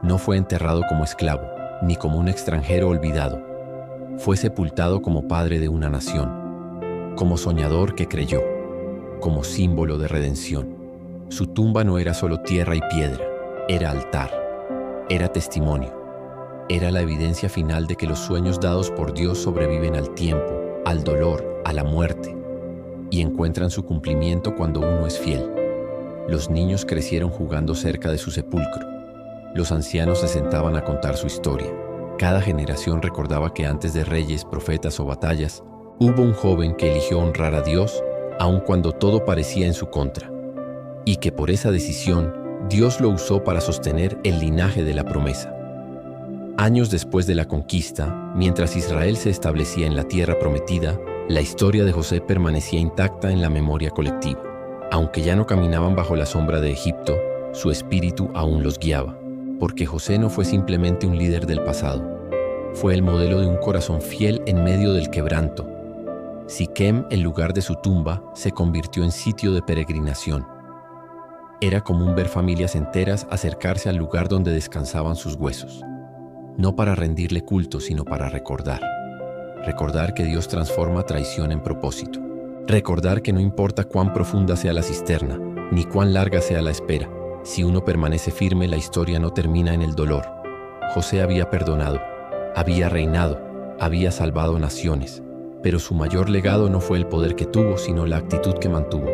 No fue enterrado como esclavo, ni como un extranjero olvidado. Fue sepultado como padre de una nación, como soñador que creyó, como símbolo de redención. Su tumba no era solo tierra y piedra, era altar, era testimonio, era la evidencia final de que los sueños dados por Dios sobreviven al tiempo, al dolor, a la muerte, y encuentran su cumplimiento cuando uno es fiel. Los niños crecieron jugando cerca de su sepulcro. Los ancianos se sentaban a contar su historia. Cada generación recordaba que antes de reyes, profetas o batallas, hubo un joven que eligió honrar a Dios, aun cuando todo parecía en su contra, y que por esa decisión, Dios lo usó para sostener el linaje de la promesa. Años después de la conquista, mientras Israel se establecía en la tierra prometida, la historia de José permanecía intacta en la memoria colectiva. Aunque ya no caminaban bajo la sombra de Egipto, su espíritu aún los guiaba, porque José no fue simplemente un líder del pasado, fue el modelo de un corazón fiel en medio del quebranto. Siquem, el lugar de su tumba, se convirtió en sitio de peregrinación. Era común ver familias enteras acercarse al lugar donde descansaban sus huesos, no para rendirle culto, sino para recordar. Recordar que Dios transforma traición en propósito. Recordar que no importa cuán profunda sea la cisterna, ni cuán larga sea la espera, si uno permanece firme, la historia no termina en el dolor. José había perdonado, había reinado, había salvado naciones, pero su mayor legado no fue el poder que tuvo, sino la actitud que mantuvo.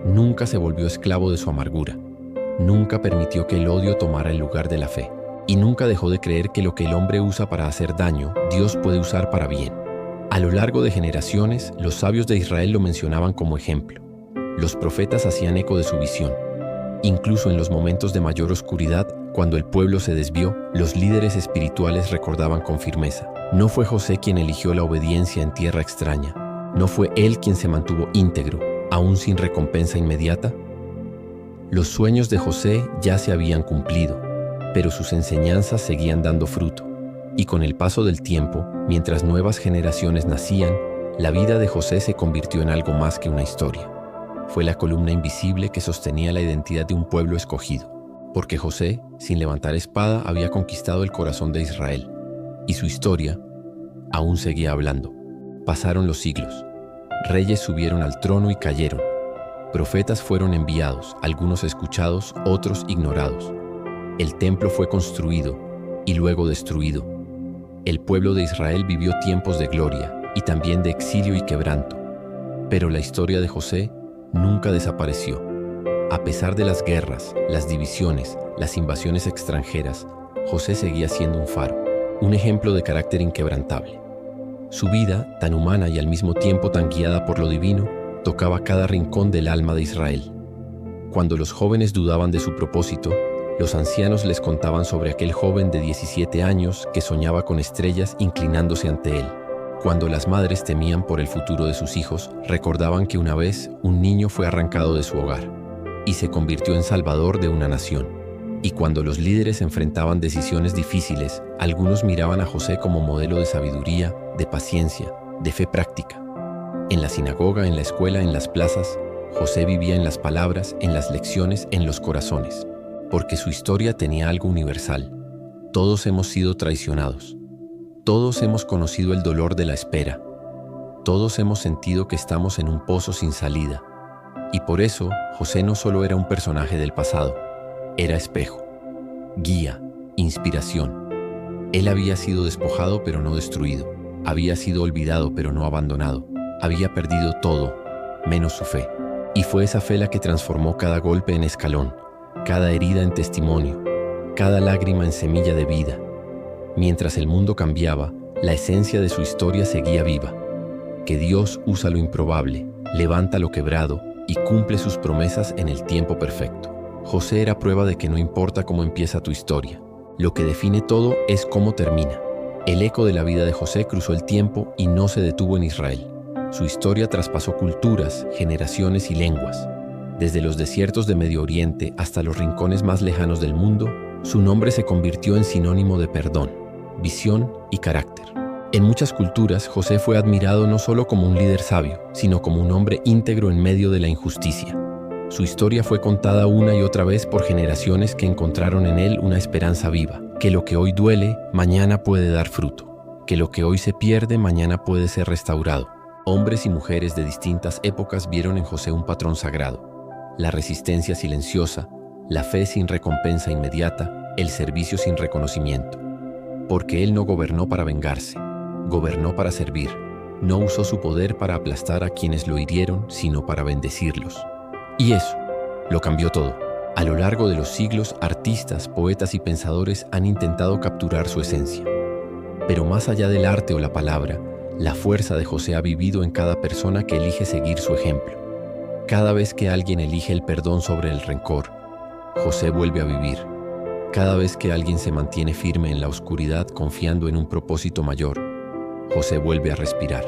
Nunca se volvió esclavo de su amargura, nunca permitió que el odio tomara el lugar de la fe, y nunca dejó de creer que lo que el hombre usa para hacer daño, Dios puede usar para bien. A lo largo de generaciones, los sabios de Israel lo mencionaban como ejemplo. Los profetas hacían eco de su visión. Incluso en los momentos de mayor oscuridad, cuando el pueblo se desvió, los líderes espirituales recordaban con firmeza: no fue José quien eligió la obediencia en tierra extraña, no fue él quien se mantuvo íntegro, aún sin recompensa inmediata. Los sueños de José ya se habían cumplido, pero sus enseñanzas seguían dando fruto. Y con el paso del tiempo, mientras nuevas generaciones nacían, la vida de José se convirtió en algo más que una historia. Fue la columna invisible que sostenía la identidad de un pueblo escogido, porque José, sin levantar espada, había conquistado el corazón de Israel, y su historia aún seguía hablando. Pasaron los siglos, reyes subieron al trono y cayeron, profetas fueron enviados, algunos escuchados, otros ignorados. El templo fue construido y luego destruido. El pueblo de Israel vivió tiempos de gloria y también de exilio y quebranto, pero la historia de José nunca desapareció. A pesar de las guerras, las divisiones, las invasiones extranjeras, José seguía siendo un faro, un ejemplo de carácter inquebrantable. Su vida, tan humana y al mismo tiempo tan guiada por lo divino, tocaba cada rincón del alma de Israel. Cuando los jóvenes dudaban de su propósito, los ancianos les contaban sobre aquel joven de 17 años que soñaba con estrellas inclinándose ante él. Cuando las madres temían por el futuro de sus hijos, recordaban que una vez un niño fue arrancado de su hogar y se convirtió en salvador de una nación. Y cuando los líderes enfrentaban decisiones difíciles, algunos miraban a José como modelo de sabiduría, de paciencia, de fe práctica. En la sinagoga, en la escuela, en las plazas, José vivía en las palabras, en las lecciones, en los corazones. Porque su historia tenía algo universal. Todos hemos sido traicionados. Todos hemos conocido el dolor de la espera. Todos hemos sentido que estamos en un pozo sin salida. Y por eso, José no solo era un personaje del pasado, era espejo, guía, inspiración. Él había sido despojado pero no destruido. Había sido olvidado pero no abandonado. Había perdido todo, menos su fe. Y fue esa fe la que transformó cada golpe en escalón, cada herida en testimonio, cada lágrima en semilla de vida. Mientras el mundo cambiaba, la esencia de su historia seguía viva. Que Dios usa lo improbable, levanta lo quebrado y cumple sus promesas en el tiempo perfecto. José era prueba de que no importa cómo empieza tu historia, lo que define todo es cómo termina. El eco de la vida de José cruzó el tiempo y no se detuvo en Israel. Su historia traspasó culturas, generaciones y lenguas. Desde los desiertos de Medio Oriente hasta los rincones más lejanos del mundo, su nombre se convirtió en sinónimo de perdón, visión y carácter. En muchas culturas, José fue admirado no solo como un líder sabio, sino como un hombre íntegro en medio de la injusticia. Su historia fue contada una y otra vez por generaciones que encontraron en él una esperanza viva, que lo que hoy duele, mañana puede dar fruto, que lo que hoy se pierde, mañana puede ser restaurado. Hombres y mujeres de distintas épocas vieron en José un patrón sagrado: la resistencia silenciosa, la fe sin recompensa inmediata, el servicio sin reconocimiento. Porque él no gobernó para vengarse, gobernó para servir. No usó su poder para aplastar a quienes lo hirieron, sino para bendecirlos. Y eso lo cambió todo. A lo largo de los siglos, artistas, poetas y pensadores han intentado capturar su esencia. Pero más allá del arte o la palabra, la fuerza de José ha vivido en cada persona que elige seguir su ejemplo. Cada vez que alguien elige el perdón sobre el rencor, José vuelve a vivir. Cada vez que alguien se mantiene firme en la oscuridad confiando en un propósito mayor, José vuelve a respirar.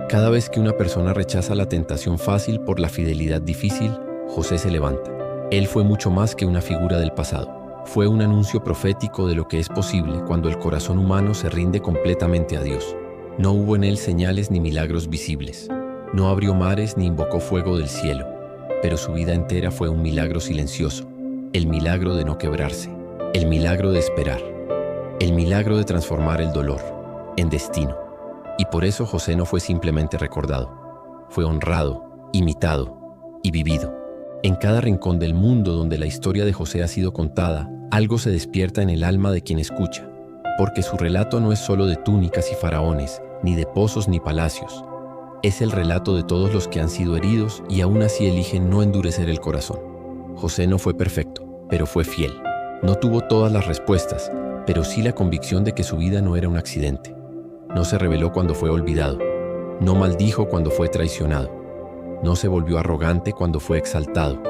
Cada vez que una persona rechaza la tentación fácil por la fidelidad difícil, José se levanta. Él fue mucho más que una figura del pasado. Fue un anuncio profético de lo que es posible cuando el corazón humano se rinde completamente a Dios. No hubo en él señales ni milagros visibles. No abrió mares ni invocó fuego del cielo. Pero su vida entera fue un milagro silencioso. El milagro de no quebrarse. El milagro de esperar. El milagro de transformar el dolor en destino. Y por eso José no fue simplemente recordado. Fue honrado, imitado y vivido. En cada rincón del mundo donde la historia de José ha sido contada, algo se despierta en el alma de quien escucha, porque su relato no es solo de túnicas y faraones, ni de pozos ni palacios. Es el relato de todos los que han sido heridos y aún así eligen no endurecer el corazón. José no fue perfecto, pero fue fiel. No tuvo todas las respuestas, pero sí la convicción de que su vida no era un accidente. No se rebeló cuando fue olvidado. No maldijo cuando fue traicionado. No se volvió arrogante cuando fue exaltado.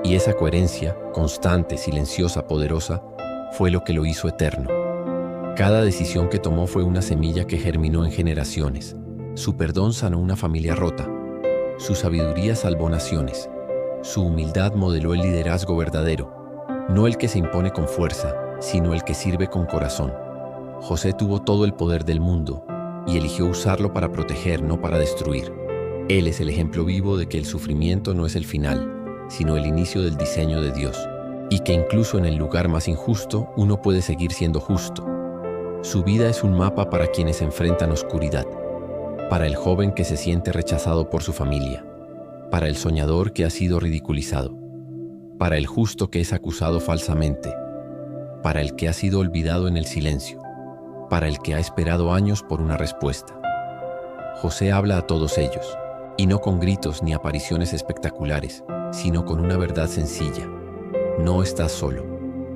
Y esa coherencia, constante, silenciosa, poderosa, fue lo que lo hizo eterno. Cada decisión que tomó fue una semilla que germinó en generaciones. Su perdón sanó una familia rota. Su sabiduría salvó naciones. Su humildad modeló el liderazgo verdadero, no el que se impone con fuerza, sino el que sirve con corazón. José tuvo todo el poder del mundo y eligió usarlo para proteger, no para destruir. Él es el ejemplo vivo de que el sufrimiento no es el final, sino el inicio del diseño de Dios, y que incluso en el lugar más injusto uno puede seguir siendo justo. Su vida es un mapa para quienes enfrentan oscuridad, para el joven que se siente rechazado por su familia, para el soñador que ha sido ridiculizado, para el justo que es acusado falsamente, para el que ha sido olvidado en el silencio, para el que ha esperado años por una respuesta. José habla a todos ellos, y no con gritos ni apariciones espectaculares, sino con una verdad sencilla. No estás solo.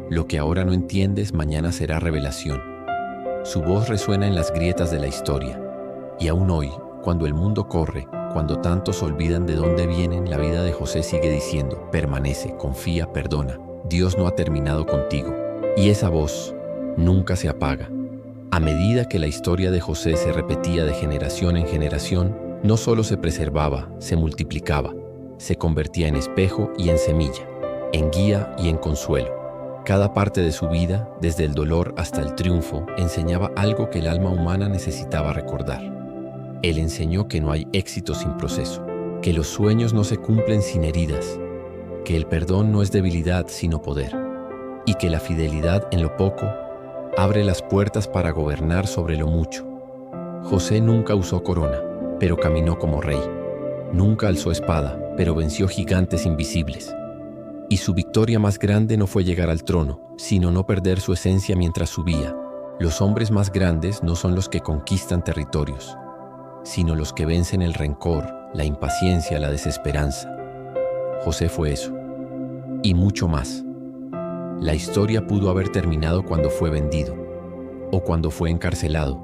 Lo que ahora no entiendes, mañana será revelación. Su voz resuena en las grietas de la historia. Y aún hoy, cuando el mundo corre, cuando tantos olvidan de dónde vienen, la vida de José sigue diciendo: permanece, confía, perdona. Dios no ha terminado contigo. Y esa voz nunca se apaga. A medida que la historia de José se repetía de generación en generación, no solo se preservaba, se multiplicaba, se convertía en espejo y en semilla, en guía y en consuelo. Cada parte de su vida, desde el dolor hasta el triunfo, enseñaba algo que el alma humana necesitaba recordar. Él enseñó que no hay éxito sin proceso, que los sueños no se cumplen sin heridas, que el perdón no es debilidad sino poder, y que la fidelidad en lo poco abre las puertas para gobernar sobre lo mucho. José nunca usó corona, pero caminó como rey. Nunca alzó espada, pero venció gigantes invisibles. Y su victoria más grande no fue llegar al trono, sino no perder su esencia mientras subía. Los hombres más grandes no son los que conquistan territorios, sino los que vencen el rencor, la impaciencia, la desesperanza. José fue eso, y mucho más. La historia pudo haber terminado cuando fue vendido, o cuando fue encarcelado,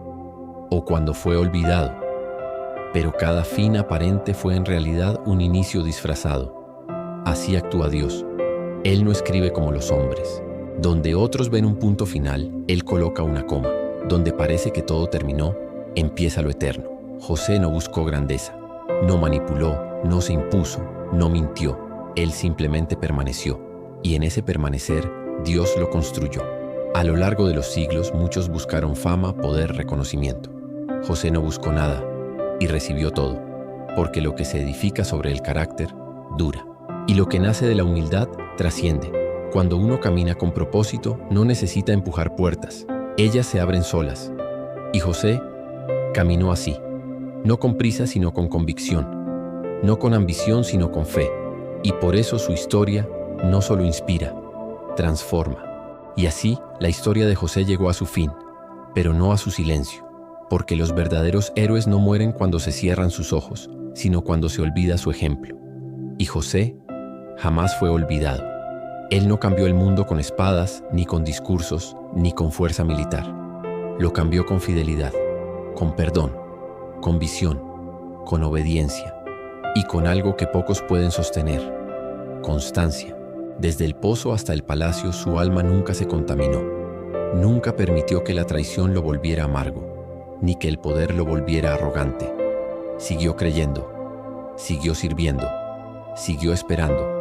o cuando fue olvidado. Pero cada fin aparente fue en realidad un inicio disfrazado. Así actúa Dios. Él no escribe como los hombres. Donde otros ven un punto final, Él coloca una coma. Donde parece que todo terminó, empieza lo eterno. José no buscó grandeza, no manipuló, no se impuso, no mintió. Él simplemente permaneció. Y en ese permanecer, Dios lo construyó. A lo largo de los siglos, muchos buscaron fama, poder, reconocimiento. José no buscó nada y recibió todo, porque lo que se edifica sobre el carácter dura. Y lo que nace de la humildad trasciende. Cuando uno camina con propósito, no necesita empujar puertas. Ellas se abren solas. Y José caminó así, no con prisa sino con convicción, no con ambición sino con fe. Y por eso su historia no solo inspira, transforma. Y así la historia de José llegó a su fin, pero no a su silencio, porque los verdaderos héroes no mueren cuando se cierran sus ojos, sino cuando se olvida su ejemplo. Y José jamás fue olvidado. Él no cambió el mundo con espadas, ni con discursos, ni con fuerza militar. Lo cambió con fidelidad, con perdón, con visión, con obediencia y con algo que pocos pueden sostener: constancia. Desde el pozo hasta el palacio, su alma nunca se contaminó. Nunca permitió que la traición lo volviera amargo, ni que el poder lo volviera arrogante. Siguió creyendo, siguió sirviendo, siguió esperando.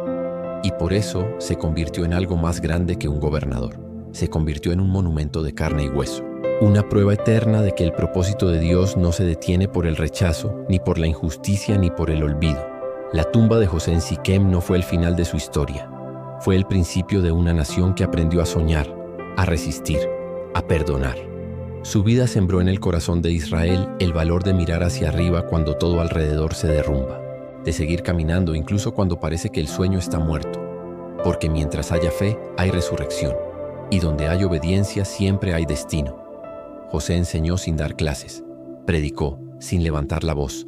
Y por eso se convirtió en algo más grande que un gobernador. Se convirtió en un monumento de carne y hueso. Una prueba eterna de que el propósito de Dios no se detiene por el rechazo, ni por la injusticia, ni por el olvido. La tumba de José en Siquem no fue el final de su historia. Fue el principio de una nación que aprendió a soñar, a resistir, a perdonar. Su vida sembró en el corazón de Israel el valor de mirar hacia arriba cuando todo alrededor se derrumba, de seguir caminando incluso cuando parece que el sueño está muerto, porque mientras haya fe, hay resurrección, y donde hay obediencia siempre hay destino. José enseñó sin dar clases, predicó sin levantar la voz,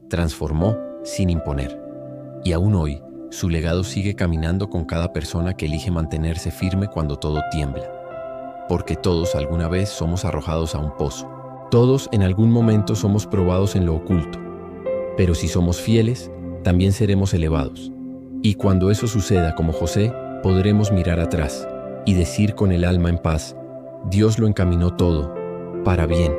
transformó sin imponer. Y aún hoy, su legado sigue caminando con cada persona que elige mantenerse firme cuando todo tiembla. Porque todos alguna vez somos arrojados a un pozo. Todos en algún momento somos probados en lo oculto. Pero si somos fieles, también seremos elevados. Y cuando eso suceda como José, podremos mirar atrás y decir con el alma en paz: Dios lo encaminó todo para bien.